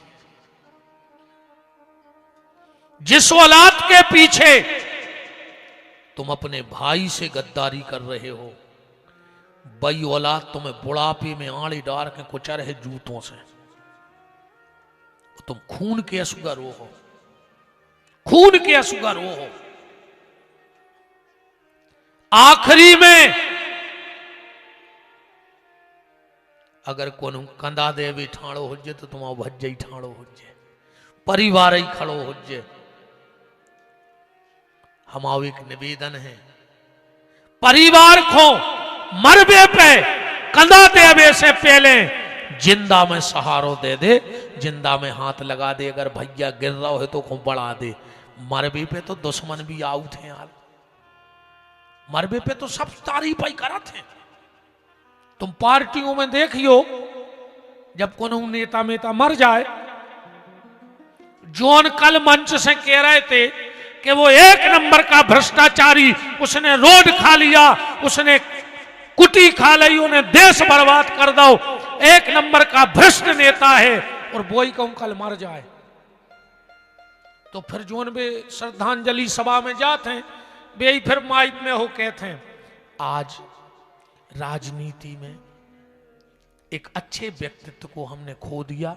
जिस औलाद के पीछे तुम अपने भाई से गद्दारी कर रहे हो, वही औलाद तुम्हें बुढ़ापे में आड़े डार के कुचर है जूतों से। तुम खून के असुगर हो, खून के असुगर हो। आखिरी में अगर कोई कंधा दे भी ठाणो हुजे तो तुम भज्जे ही ठाणो हुजे, परिवार ही खड़ो हुजे। हमारा एक निवेदन है, परिवार को मरबे पे कंधा देवे से पहले जिंदा में सहारो दे दे, जिंदा में हाथ लगा दे। अगर भैया गिर रहा हो तो खूब बढ़ा दे। मरबे पे तो दुश्मन भी आउट हैं यार, मरबे पे तो सब तारीफ ही करत हैं। तुम पार्टियों में देखियो जब कोनो नेता मेता मर जाए, जॉन कल मंच से कह रहे थे कि वो एक नंबर का भ्रष्टाचारी, उसने रोड खा लिया, उसने कुटी खा ली, उन्हें देश बर्बाद कर दो, एक नंबर का भ्रष्ट नेता है, और वो ही कहूं कल मर जाए, तो फिर जोन वे श्रद्धांजलि सभा में जाते हैं, वे ही फिर माइक में हो कहते हैं आज राजनीति में एक अच्छे व्यक्तित्व को हमने खो दिया,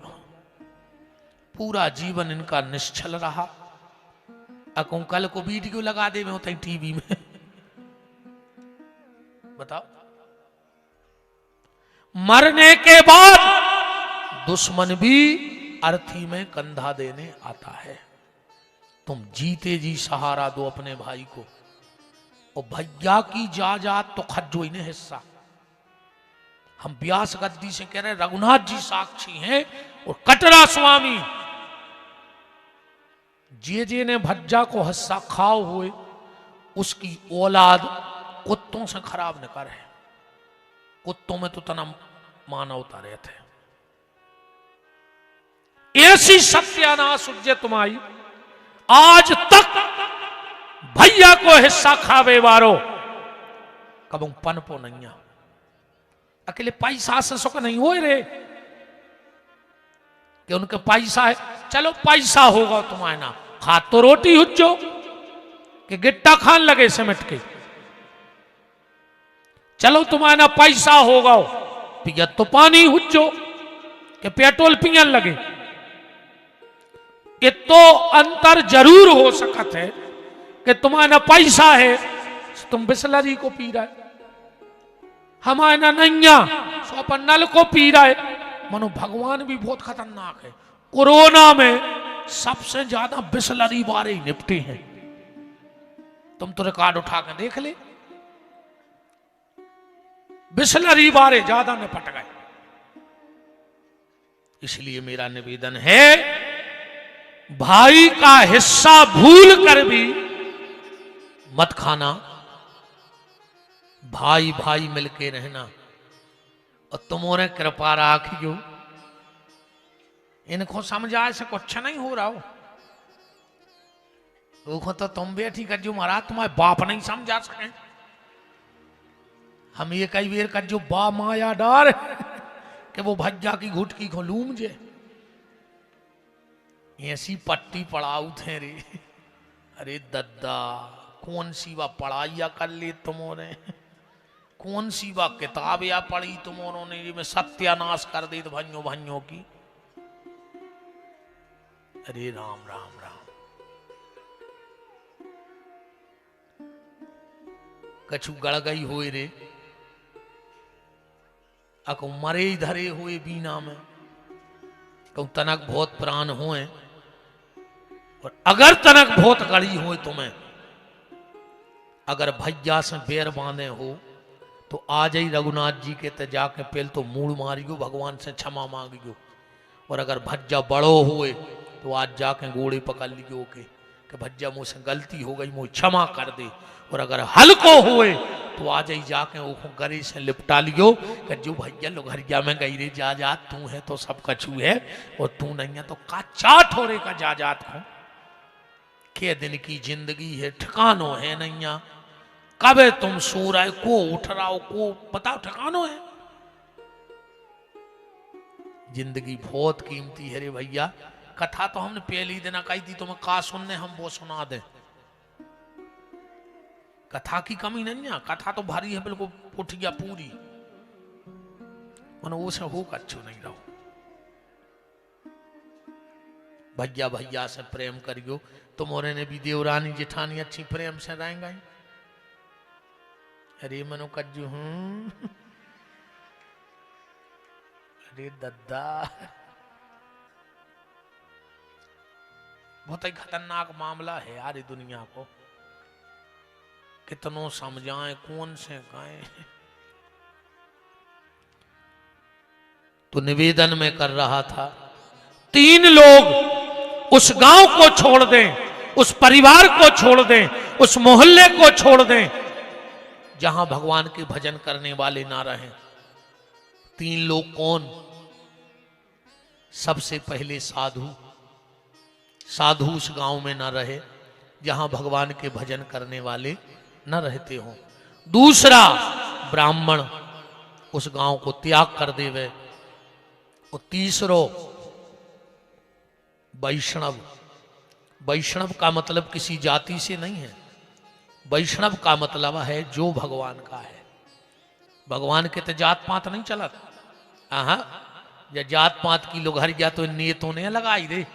पूरा जीवन इनका निश्चल रहा। अकूं कल को वीडियो लगा दे में होता ही टीवी में बताओ, मरने के बाद दुश्मन भी अर्थी में कंधा देने आता है। तुम जीते जी सहारा दो अपने भाई को, और भैया की जायदाद तो खज्जो ही ने हिस्सा। हम व्यास गद्दी से कह रहे हैं, रघुनाथ जी साक्षी हैं और कटरा स्वामी जे ने भज्जा को हिस्सा खाओ हुए, उसकी औलाद कुत्तों से खराब न करे। कुत्तों में तो तना मानवता रहते हैं। ऐसी सत्यानाश उज्जै तुम्हारी, आज तक भैया को हिस्सा खावे वारो कब पनपो नहीं आ। अकेले पैसा से सुख नहीं हो रे कि उनके पैसा है, चलो पैसा होगा तुम्हारे ना, खा तो रोटी हुज्जो कि गिट्टा खान लगे सिमट के, चलो तुम्हारे ना पैसा होगा, पिया तो पानी हुज्जो कि पेट्रोल पियन लगे। ये तो अंतर जरूर हो सकत है कि तुम्हारे ना पैसा है तुम बिस्लरी को पी रहा है, हमारे ना नैया सो अपन नल को पी रहा है। मनो भगवान भी बहुत खतरनाक है। कोरोना में सबसे ज्यादा बिस्लरी वाले ही निपटे हैं, तुम तो रिकॉर्ड उठा के देख ले, बिस्लरी वाले ज्यादा निपट गए। इसलिए मेरा निवेदन है, भाई का हिस्सा भूल कर भी मत खाना, भाई भाई मिलके रहना, और तुम्हारे कृपा राखियो। इनको समझाए से कुछ नहीं हो रहा हो, वो तो तुम बैठी कर जो महाराज तुम्हारे बाप नहीं समझा सके। हम ये कई बेर कर जो बा माया डार कि वो भज्जा की घुटकी को लूम जे, ऐसी पट्टी पड़ाऊ थे रे। अरे दद्दा कौन सी वा पढ़ाइया कर ली तुमने, कौन सी वा किताब या पढ़ी तुमों ने जिसमें सत्यानाश कर दी तो भाइयों भाइयों की। अरे राम राम राम, कछु गड़ गई हुए रे, अको मरे धरे हुए बीना में, कहूं तनक बहुत प्राण हुए, और अगर तनक बहुत गड़ी हुए तुम्हें, अगर भैया से बेर बांधे हो तो आज ही रघुनाथ जी के ते जाके पहले तो मूड़ मारियो, भगवान से क्षमा मांगियो, और अगर भज्जा बड़ो हुए तो आज जाके गोड़े पकड़ लियो कि भज्जा मुझसे गलती हो गई, मुझे क्षमा कर दे, और अगर हल्को हुए तो आज ही जाके वो गरे से लिपटा लियो कि जो भैया लोग हरिया में गई रे जा तू है तो सब कछू है, और तू नहीं है तो का चाट हो रे का जात को। के दिन की जिंदगी है, ठिकानो है नहीं, कब है तुम सो रहे को उठ रहा हो को बताओ ठिकानो है। जिंदगी बहुत कीमती है रे भैया। कथा तो हमने पहले ही दिन कही थी, तुम्हें का सुनने हम वो सुना दे। कथा की कमी नहीं है, कथा तो भारी है बिल्कुल पुठिया पूरी, मनो वो से हो अच्छो नहीं रहो। भैया भैया से प्रेम करियो, तुम्हारे ने भी देवरानी जेठानी अच्छी प्रेम से रहेंगे। अरे मनो कज्जू अरे दद्दा बहुत ही खतरनाक मामला है यार ये दुनिया को, कितनों समझाएं कौन से गाएं। तो निवेदन में कर रहा था, 3 लोग उस गांव को छोड़ दें, उस परिवार को छोड़ दें, उस मोहल्ले को छोड़ दें जहां भगवान के भजन करने वाले ना रहें। 3 लोग कौन? सबसे पहले साधु, साधु उस गांव में न रहे जहां भगवान के भजन करने वाले न रहते हों। दूसरा, ब्राह्मण उस गांव को त्याग कर देवे। और तीसरो, वैष्णव। वैष्णव का मतलब किसी जाति से नहीं है, वैष्णव का मतलब है जो भगवान का है। भगवान के तो जात पात नहीं चलत। या जात पात की लोग हर जा तो नेतों ने लगाई दे,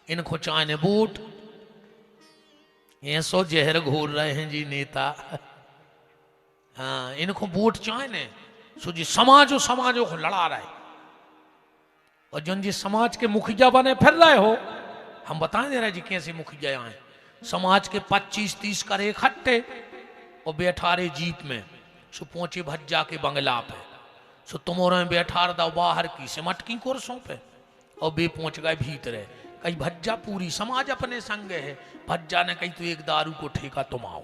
इनको चाहे बूट, ये सो जहर घोर रहे हैं जी नेता। हाँ, इनको वोट चाहे सो जी समाजों को लड़ा रहे। और जो जी समाज के मुखिया बने फिर रहे हो, हम बताएं दे रहे जी कैसे मुखिया आए। समाज के 25-30 करे इकट्ठे और बैठारे जीप में सो पहुंचे भज्जा के बंगला पे। सो तुमोरे बैठार दो बाहर की सिमट की कुर्सों पे और बे पहुंच गए भीतर। कहीं भज्जा पूरी समाज अपने संग है। भज्जा ने कहीं तो एक दारू को ठेका तुम आओ,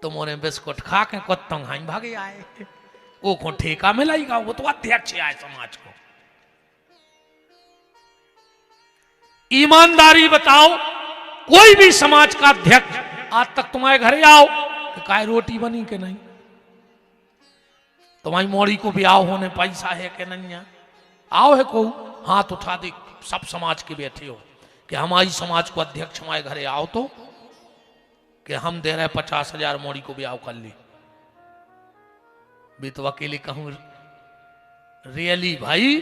तुमोरे बिस्कुट खा के कुत्तों हाई भागे आए। वो को ठेका मिलेगा, वो तो अध्यक्ष आए समाज को। ईमानदारी बताओ, कोई भी समाज का अध्यक्ष आज तक तुम्हारे घर आओ कि काय रोटी बनी के नहीं, तुम्हारी मोड़ी को ब्याह होने पैसा है कि नहीं, आओ है को हाथ उठा दे। सब समाज के बैठे हो कि हमारी समाज को अध्यक्ष हमारे घरे आओ तो कि हम दे रहे 50,000 मोड़ी को ब्याह कर ली। भी तो अकेले कहूं रियली भाई,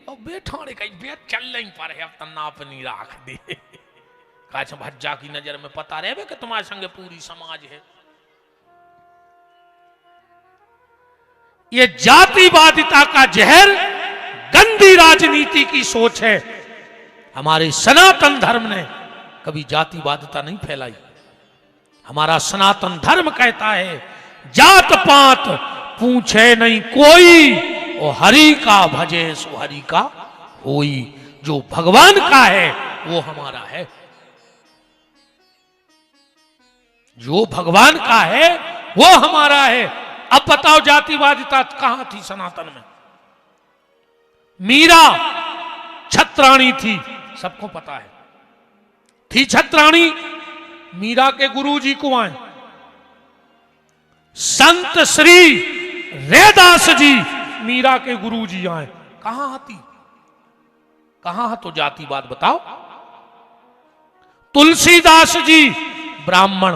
और बैठाने कहीं बेट चल नहीं पा रहे, अब तना अपनी राख दे। काश भज्जा की नजर में पता रहे कि तुम्हारे संगे पूरी समाज है। ये जातिवादिता का जहर गंदी राजनीति की सोच है। हमारे सनातन धर्म ने कभी जातिवादिता नहीं फैलाई। हमारा सनातन धर्म कहता है जात पात पूछे नहीं कोई, और हरि का भजे सो हरि का होई। जो भगवान का है वो हमारा है, जो भगवान का है वो हमारा है। अब बताओ जातिवादिता कहां थी सनातन में? मीरा छत्राणी थी, सबको पता है, थी छत्राणी। मीरा के गुरुजी को आए संत श्री रैदास जी, मीरा के गुरुजी आए। कहां आती, कहां तो जातिवाद बताओ। तुलसीदास जी ब्राह्मण,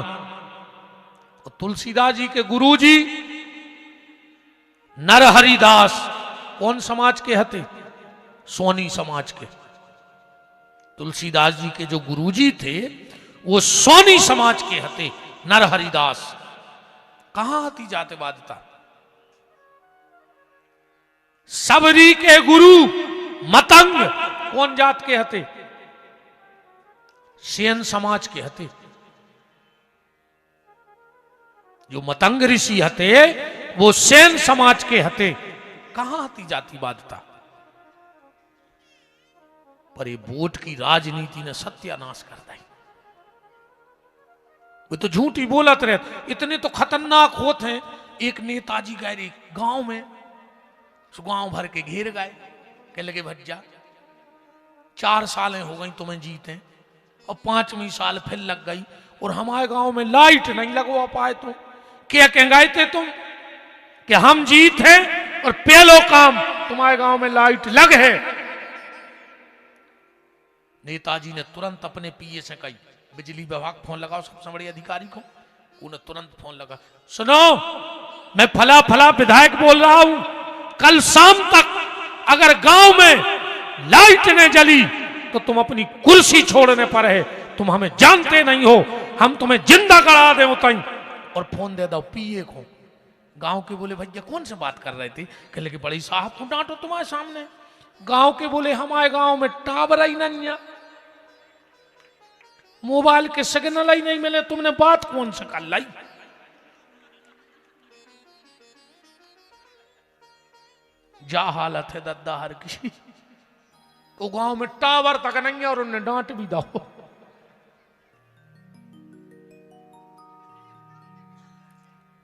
और तुलसीदास जी के गुरुजी नरहरिदास कौन समाज के हते? सोनी समाज के। तुलसीदास जी के जो गुरुजी थे वो सोनी समाज के हते, नरहरिदास। कहां आती जातिवादिता? सबरी के गुरु मतंग कौन जात के हते? सेन समाज के हते। जो मतंग ऋषि हते वो सेन समाज के हते। कहां आती जातिवादिता? पर ये वोट की राजनीति ने सत्यानाश कर दी। वो तो झूठी बोलत रहे, इतने तो खतरनाक होते हैं। एक नेताजी गए गांव में, गांव भर के घेर गए, कह लगे भज्जा 4 सालें हो गई तुम्हें जीते, और 5वीं साल फिर लग गई, और हमारे गांव में लाइट नहीं लगवा पाए। तो क्या कह गए थे तुम कि हम जीत हैं और पहलो काम तुम्हारे गांव में लाइट लग है। नेताजी ने तुरंत अपने पीए से कही, बिजली विभाग फोन लगाओ सबसे बड़े अधिकारी को। उन्हें तुरंत फोन लगा, सुनो मैं फला फला विधायक बोल रहा हूं, कल शाम तक अगर गांव में लाइट न जली तो तुम अपनी कुर्सी छोड़ने पर है, तुम हमें जानते नहीं हो, हम तुम्हें जिंदा करा दे उतई। और फोन दे दो पीए को। गांव के बोले भैया कौन से बात कर रहे थे? कह लगे बड़ी साहब को डांटो तुम्हारे सामने। गांव के बोले हमारे गांव में टावर ही नहीं, मोबाइल के सिग्नल ही नहीं मिले, तुमने बात कौन से कर लाई? जा हालत है दद्दा हर की। तो गांव में टावर तक नहीं है और उन्हें डांट भी दो।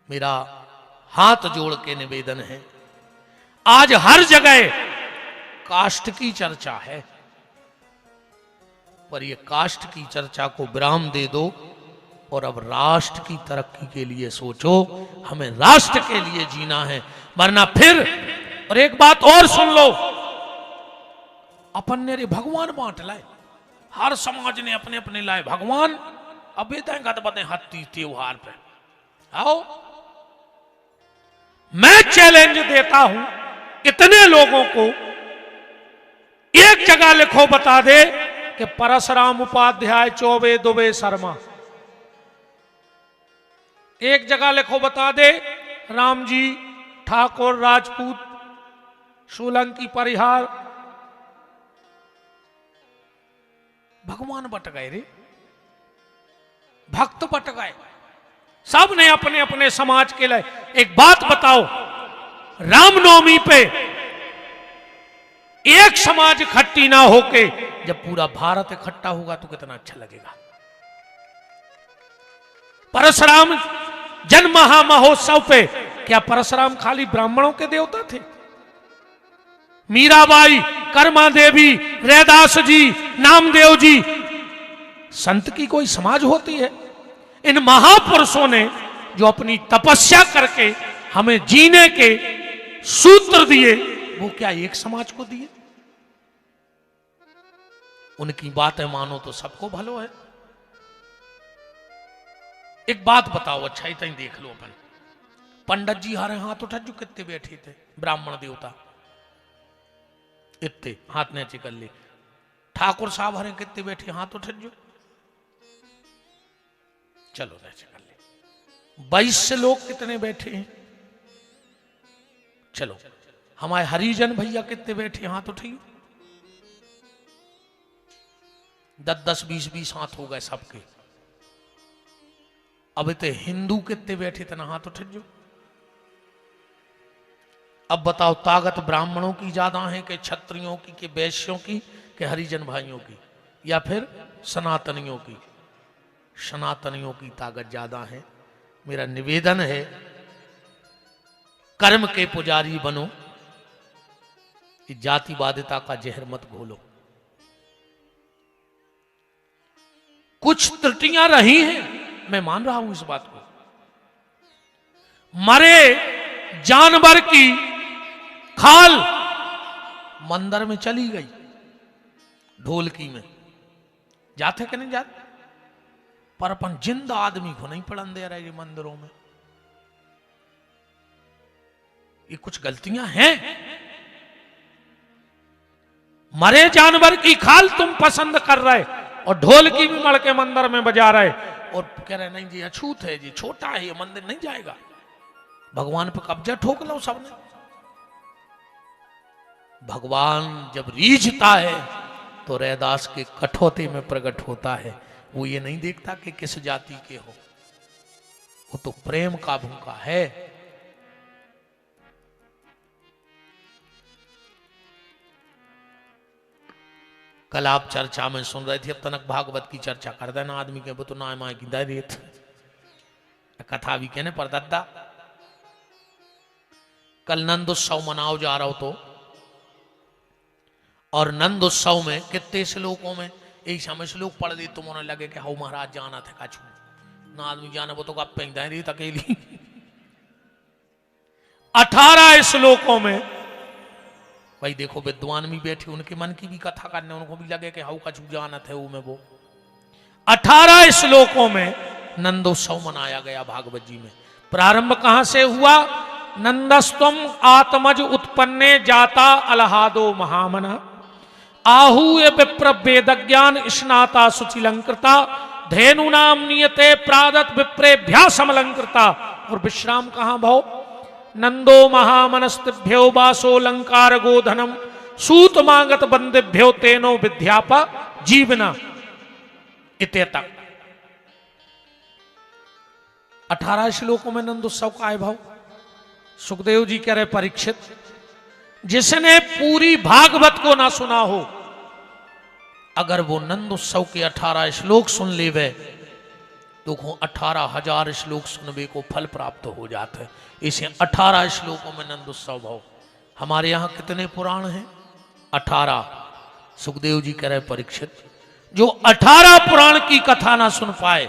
मेरा हाथ जोड़ के निवेदन है, आज हर जगह कास्ट की चर्चा है, पर ये कास्ट की चर्चा को विराम दे दो और अब राष्ट्र की तरक्की के लिए सोचो। हमें राष्ट्र के लिए जीना है, वरना फिर। और एक बात और सुन लो, अपन ने रे भगवान बांट लाए, हर समाज ने अपने अपने लाए भगवान। अब गद बदे हत्ती त्योहार पे आओ। मैं चैलेंज देता हूं इतने लोगों को, एक जगह लिखो बता दे कि परशुराम उपाध्याय, चौबे, दुबे, शर्मा। एक जगह लिखो बता दे राम जी, ठाकुर, राजपूत, सोलंकी, परिहार। भगवान बट गए रे, भक्त बट गए, सब ने अपने अपने समाज के लिए। एक बात बताओ, रामनवमी पे एक समाज इकट्ठी ना होके जब पूरा भारत इकट्ठा होगा तो कितना अच्छा लगेगा। परशुराम जन्म महामहोत्सव पे क्या परशुराम खाली ब्राह्मणों के देवता थे? मीराबाई, कर्मा देवी, रैदास जी, नामदेव जी, संत की कोई समाज होती है? इन महापुरुषों ने जो अपनी तपस्या करके हमें जीने के सूत्र दिए, वो क्या एक समाज को दिए? उनकी बातें मानो तो सबको भलो है। एक बात बताओ, अच्छा ही तहीं देख लो अपन, पंडित जी हारे हाथ उठा जो कितने बैठे थे, ब्राह्मण देवता इतने हाथ ने चिकल ली। ठाकुर साहब हरे कितने बैठे, हाथ उठा जो, चलो ने चिकल ली। 22 लोग कितने बैठे हैं, चलो। हमारे हरिजन भैया कितने बैठे, हाथ उठाइए। 10-10, 20-20 हाथ हो गए सबके। अब इतने हिंदू कितने बैठे थे ना, हाथ उठ जो। अब बताओ, ताकत ब्राह्मणों की ज्यादा है कि क्षत्रियों की, कि वैश्यों की, कि हरिजन भाइयों की, या फिर सनातनियों की? सनातनियों की ताकत ज्यादा है। मेरा निवेदन है, कर्म के पुजारी बनो, कि जातिवादिता का जहर मत घोलो। कुछ त्रुटियां रही हैं, मैं मान रहा हूं इस बात को। मरे जानवर की खाल मंदिर में चली गई, ढोलकी में जाते कि नहीं जाते? पर अपन जिंदा आदमी को नहीं पड़न दे रहे मंदिरों में। ये कुछ गलतियां हैं। मरे जानवर की खाल तुम पसंद कर रहे और ढोलकी भी मड़ के मंदिर में बजा रहे, और कह रहे नहीं जी अछूत है जी, छोटा है, ये मंदिर नहीं जाएगा। भगवान पे कब्जा ठोक लो सबने। भगवान जब रीझता है तो रैदास के कठौते में प्रकट होता है। वो ये नहीं देखता कि किस जाति के हो, वो तो प्रेम का भूखा है। कल आप चर्चा में सुन रहे थे, अब तनक भागवत की चर्चा कर देना आदमी के, वो तो ना माए की दैरियत कथा भी कहने पर दद्दा। कल नंद उत्सव मनाओ जा रहा हो तो, और नंद उत्सव में कितने श्लोकों में एक समय श्लोक पढ़ दी, तुम उन्हें लगे कि हाउ महाराज जाना था कछु ना आदमी जाने, वो तो गप दैरियत अकेली। 18 श्लोकों में भाई देखो, विद्वान भी बैठे, उनके मन की भी कथा करने, उनको भी लगे कि हाउ कछु जाना थे वो में। वो 18 श्लोकों में नंदोत्सव मनाया गया भागवत जी में। प्रारंभ कहां से हुआ? नंदस्तम आत्मज उत्पन्ने जाता अलहादो महामना आहूय विप्र वेद ज्ञान स्नाता सुचिलंकृता धेनु नाम नियते प्रादत विप्रेभ्या समलंकृता। और विश्राम कहां भाव? नंदो महामनस्तिभ्यो वासो लंकार गोधनम सूत मांगत बंदिभ्यो तेनो विद्यापा जीवना। इतने तक 18 श्लोकों में नंद उत्सव का है भाव। सुखदेव जी कह रहे, परीक्षित, जिसने पूरी भागवत को ना सुना हो, अगर वो नंद उत्सव के 18 श्लोक सुन लेवे तो 18,000 श्लोक सुनने को फल प्राप्त हो जाता है। इसे 18 श्लोकों में नंद उत्सव भाव। हमारे यहाँ कितने पुराण हैं? 18 सुखदेव जी कह रहे परीक्षित, जो 18 पुराण की कथा ना सुन पाए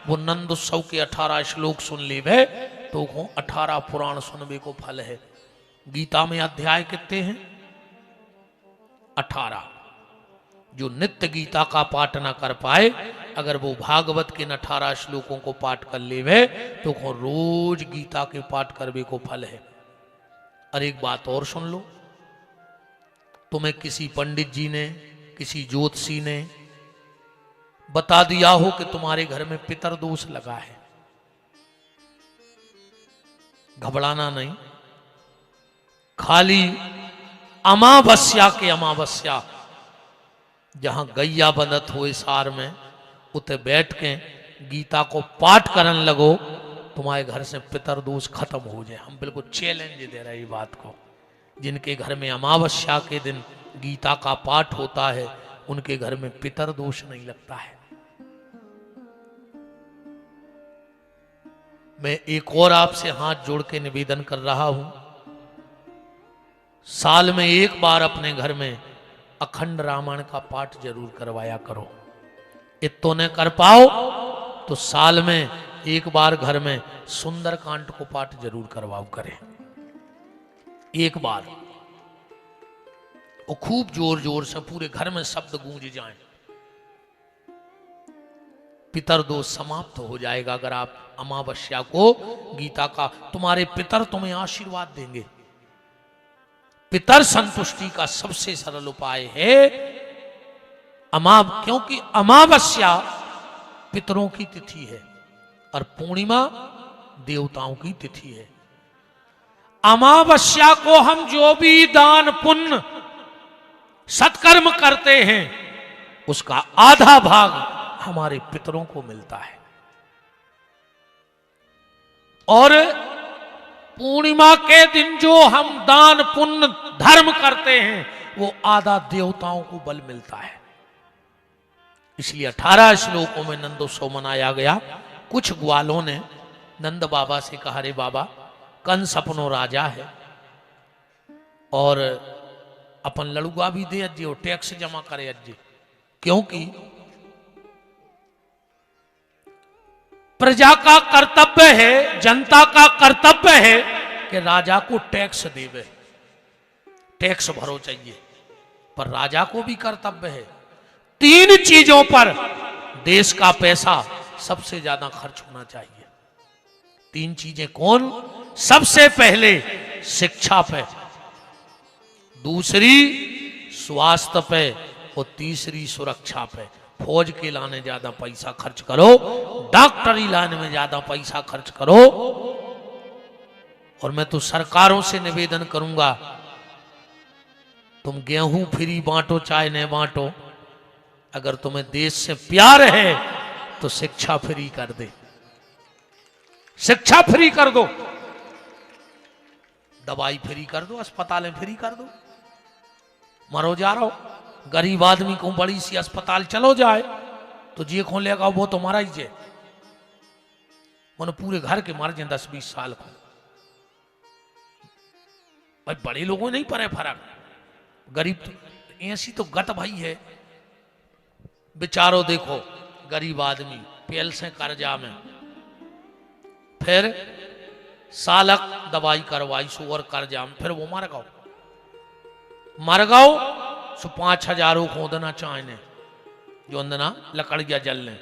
वो नंदोत्सव के 18 श्लोक सुन लेवे तो 18 पुराण सुनवे को फल है। गीता में अध्याय कितने हैं? 18। जो नित्य गीता का पाठ ना कर पाए, अगर वो भागवत के 18 श्लोकों को पाठ कर लेवे तो रोज गीता के पाठ करवे को फल है। और एक बात और सुन लो, तुम्हें किसी पंडित जी ने, किसी ज्योतिषी ने बता दिया हो कि तुम्हारे घर में पितर दोष लगा है, घबराना नहीं। खाली अमावस्या के अमावस्या जहां गैया बंदत हो सार में उते बैठ के गीता को पाठ करन लगो, तुम्हारे घर से पितर दोष खत्म हो जाए। हम बिल्कुल चैलेंज दे रहे हैं बात को। जिनके घर में अमावस्या के दिन गीता का पाठ होता है उनके घर में पितर दोष नहीं लगता है। मैं एक और आपसे हाथ जोड़ के निवेदन कर रहा हूं, साल में एक बार अपने घर में अखंड रामायण का पाठ जरूर करवाया करो। इतो न कर पाओ तो साल में एक बार घर में सुंदरकांड को पाठ जरूर करवाओ करें, एक बार, और खूब जोर जोर से पूरे घर में शब्द गूंज जाएं। पितर दोष समाप्त हो जाएगा अगर आप अमावस्या को गीता का, तुम्हारे पितर तुम्हें आशीर्वाद देंगे। पितर संतुष्टि का सबसे सरल उपाय है क्योंकि अमावस्या पितरों की तिथि है और पूर्णिमा देवताओं की तिथि है। अमावस्या को हम जो भी दान पुण्य सत्कर्म करते हैं उसका आधा भाग हमारे पितरों को मिलता है, और पूर्णिमा के दिन जो हम दान पुण्य धर्म करते हैं वो आधा देवताओं को बल मिलता है। इसलिए 18 श्लोकों में नंदोत्सव मनाया गया। कुछ ग्वालों ने नंद बाबा से कहा, रे बाबा कंस अपनो राजा है और अपन लड़ुआ भी दे अज्जे और टैक्स जमा करे अज्जे, क्योंकि प्रजा का कर्तव्य है, जनता का कर्तव्य है कि राजा को टैक्स देवे, टैक्स भरो चाहिए। पर राजा को भी कर्तव्य है 3 चीजों पर देश का पैसा सबसे ज्यादा खर्च होना चाहिए। 3 चीजें कौन? सबसे पहले शिक्षा पे, दूसरी स्वास्थ्य पे और तीसरी सुरक्षा पे। फौज के लाने ज्यादा पैसा खर्च करो, डॉक्टरी लाने में ज्यादा पैसा खर्च करो। और मैं तो सरकारों से निवेदन करूंगा, तुम गेहूं फ्री बांटो चाहे नहीं बांटो, अगर तुम्हें देश से प्यार है तो शिक्षा फ्री कर दे, शिक्षा फ्री कर दो, दवाई फ्री कर दो, अस्पतालें फ्री कर दो। मरो जा रहा हो, गरीब आदमी को बड़ी सी अस्पताल चलो जाए तो जे खोल लेगा वो तो मारा ही जे, उन्हें पूरे घर के मार जाए 10-20 साल को। भाई बड़े लोगों नहीं पड़े फर्क, गरीब तो ऐसी तो गत भाई है बेचारो। देखो गरीब आदमी पेल से कर्जा में, फिर सालक दवाई करवाई सुअर कर्जा में, फिर वो मर गओ सो 5,000 खोदना चाहने जो अंदना लकड़िया जलने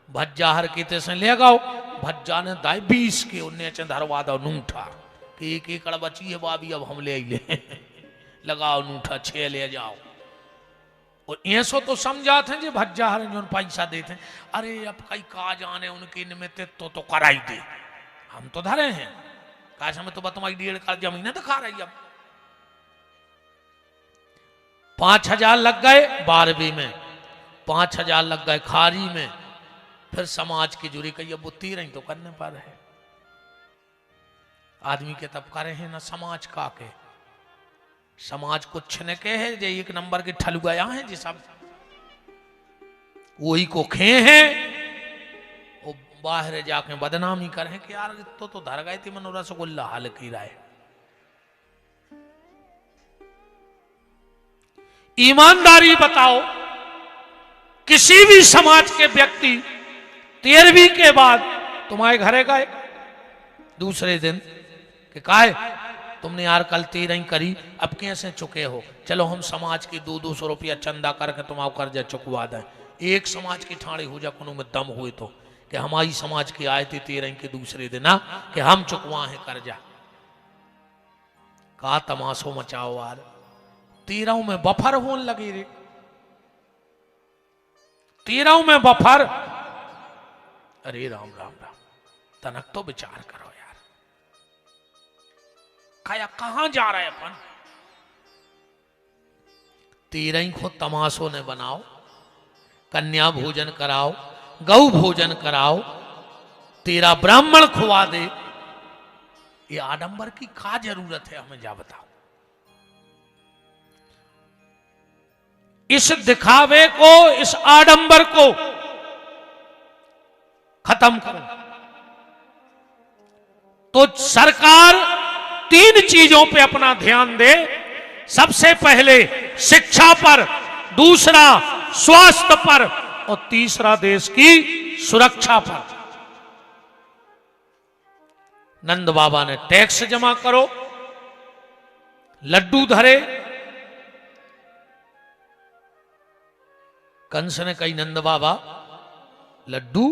भज्जा हर कीते से ले गाओ। भज्जा ने दाई 20 के उन्हें धरवा दो नूठा कि 1 एकड़ बची है बाबी, अब हम ले ले लगाओ नूठा 6 ले जाओ। और ऐसो तो समझा थे जो भज्जा हर जो पैसा देते, अरे अब कई का जाने उनके निमित्त तो कराई दे, हम तो धरे हैं काश हमें तो तुम्हारी 1.5 एकड़ जमीन दिखा रही। अब 5,000 लग गए 12वीं में, 5,000 लग गए खारी में, फिर समाज की जुड़ी कही अब वो 13 तो करने पर है। आदमी के तब करे हैं ना समाज का के, समाज कुछ न के है जे 1 नंबर के ठल गया है जी, सब वही को खे हैं, वो बाहर जाके बदनामी करे कि यार तो धर गए थी मनो रसगुल्ला हाल की राय। ईमानदारी बताओ, किसी भी समाज के व्यक्ति 13वीं के बाद तुम्हारे घरे गए दूसरे दिन कि काहे तुमने यार कल 13 करी, अब कैसे चुके हो, चलो हम समाज के 200 रुपया चंदा करके तुम्हारा कर्जा चुकवा दें। एक समाज की ठाणे हो जा कुनु में दम हुए तो कि हमारी समाज की आए थे 13 के दूसरे दिन ना कि हम चुकवा है कर्जा। का तमाशो मचाओ यार, 13 में बफर होने लगे रे, 13 में बफर। अरे राम राम राम, तनक तो विचार करो यार, खाया कहां जा रहे अपन। 13 को तमाशो ने बनाओ, कन्या भोजन कराओ, गौ भोजन कराओ, 13 ब्राह्मण खुआ दे, ये आडंबर की क्या जरूरत है हमें जा बताओ। इस दिखावे को, इस आडंबर को खत्म करो। तो सरकार 3 चीजों पे अपना ध्यान दे, सबसे पहले शिक्षा पर, दूसरा स्वास्थ्य पर और तीसरा देश की सुरक्षा पर। नंद बाबा ने टैक्स जमा करो, लड्डू धरे। कंस ने कही नंद बाबा लड्डू,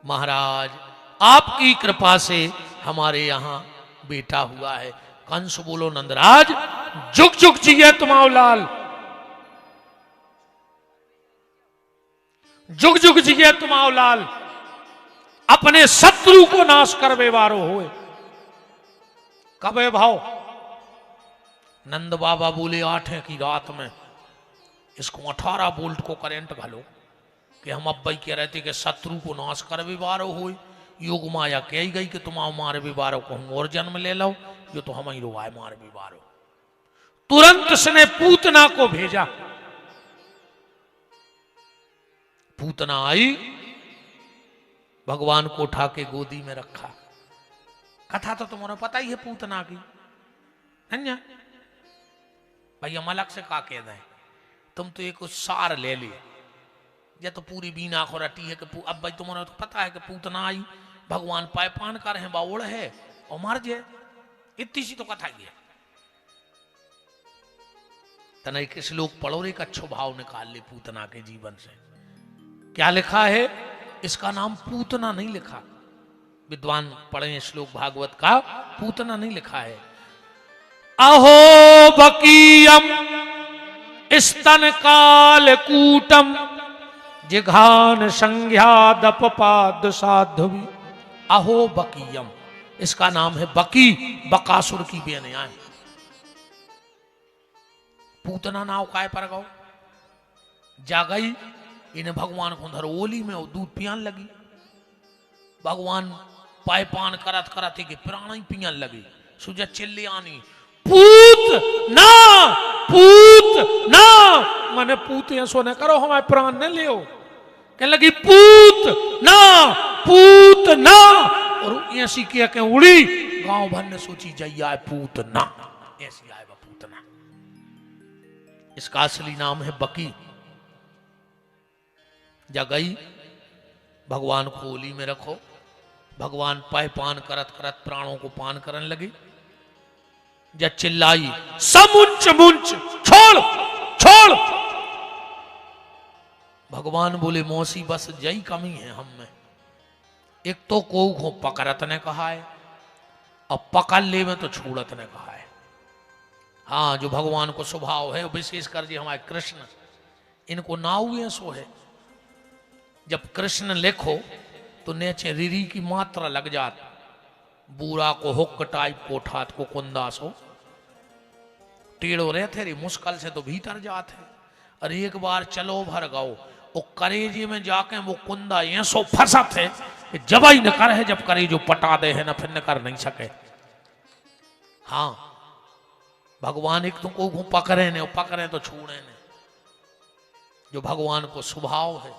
महाराज आपकी कृपा से हमारे यहां बेटा हुआ है। कंस बोलो नंदराज जुग जुग जिए तुम्हाओ लाल, जुग जुग जिए तुम्हाओ लाल, अपने शत्रु को नाश करवे वारो होए। कबे भाव नंद बाबा बोले 8 की रात में इसको 18 वोल्ट को करंट घालो कि हम अब भाई कह रहे थे कि शत्रु को नाश करवे वारो होए। योग माया कह गई कि तुम आओ मारे विवारो को हम और जन्म ले लो, जो तो हम ही रोवाए मारे विवारो। तुरंत उसने पूतना को भेजा, पूतना आई, भगवान को उठा के गोदी में रखा। कथा तो तुम्हारा पता ही है पूतना की, है भाई हम अलग से का कह दें, तुम तो एक सार ले लिए, या तो पूरी बीना को रटी है कि अब भाई तुम्हारा तो पता है कि पूतना आई, भगवान पायपान कर रहे हैं, बाउड़ है और मर जाए, इतनी सी तो कथा ही है। तना एक श्लोक पढ़ो, एक अच्छो भाव निकाल ले पूतना के जीवन से। क्या लिखा है? इसका नाम पूतना नहीं लिखा, विद्वान पढ़े श्लोक भागवत का, पूतना नहीं लिखा है। अहो बकीयम स्तन काल कूटम जिघान संज्ञादपाद साध्वी। अहो बकीयम, इसका नाम है बकी, बकासुर की बेनिया है। पूतना नाव काय पर गौ जा गई, इन्हें भगवान को धर ओली में दूध पियान लगी। भगवान पायपान करत करत के प्राण ही पियान लगी। सुजा चिल्ली आनी, पूत ना, पूत ना, मैंने पूत ऐसो न करो हमारे प्राण न लियो। कहने लगी पूत ना, पूत ना, और ऐसी के उड़ी, गांव भर ने सोची जाइए आए पूत ना, ऐसी आए पूत ना। इसका असली नाम है बकी। जगई भगवान को ओली में रखो, भगवान पाय पान करत करत प्राणों को पान करने लगे। जब चिल्लाई समुंच मुंच, छोड़ छोड़। भगवान बोले मौसी बस यही कमी है हम में, एक तो को पकड़त ने कहा है, अब पकड़ ले में तो छोड़त ने कहा है। हाँ, जो भगवान को स्वभाव है, विशेष कर जी हमारे कृष्ण, इनको नाव सो है। जब कृष्ण लिखो तो नेचे रिरी की मात्रा लग जात, बूढ़ा को हुक टाइप को ठात को कुंदास हो, टेढ़ो रहते रे मुश्किल से तो भीतर जाते। और एक बार चलो भर गाओ, वो करेजे में जाके वो कुंदा ऐसो फंसा थे कि जब ही न कर है, जब करेजो पटा दे है ना फिर न कर नहीं सके। हाँ, भगवान एक तुमको पकड़े ने, पकड़े तो छोड़े ने, जो भगवान को स्वभाव है।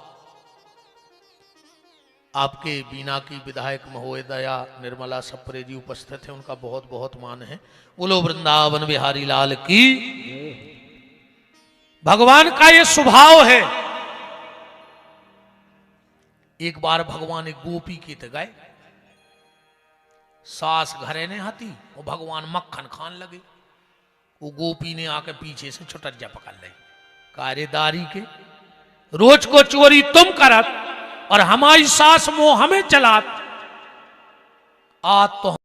आपके बीना की विधायक महोदया निर्मला सप्रे जी उपस्थित है, उनका बहुत बहुत मान है। बोलो वृंदावन बिहारी लाल की। भगवान का ये स्वभाव है। एक बार भगवान एक गोपी के ते गए, सास घरे ने हती और भगवान मक्खन खान लगे। वो गोपी ने आके पीछे से छुटज्जा पकड़ ली, कार्यदारी के रोज को चोरी तुम करत और हमारी सास मोह हमें चलात, आज तो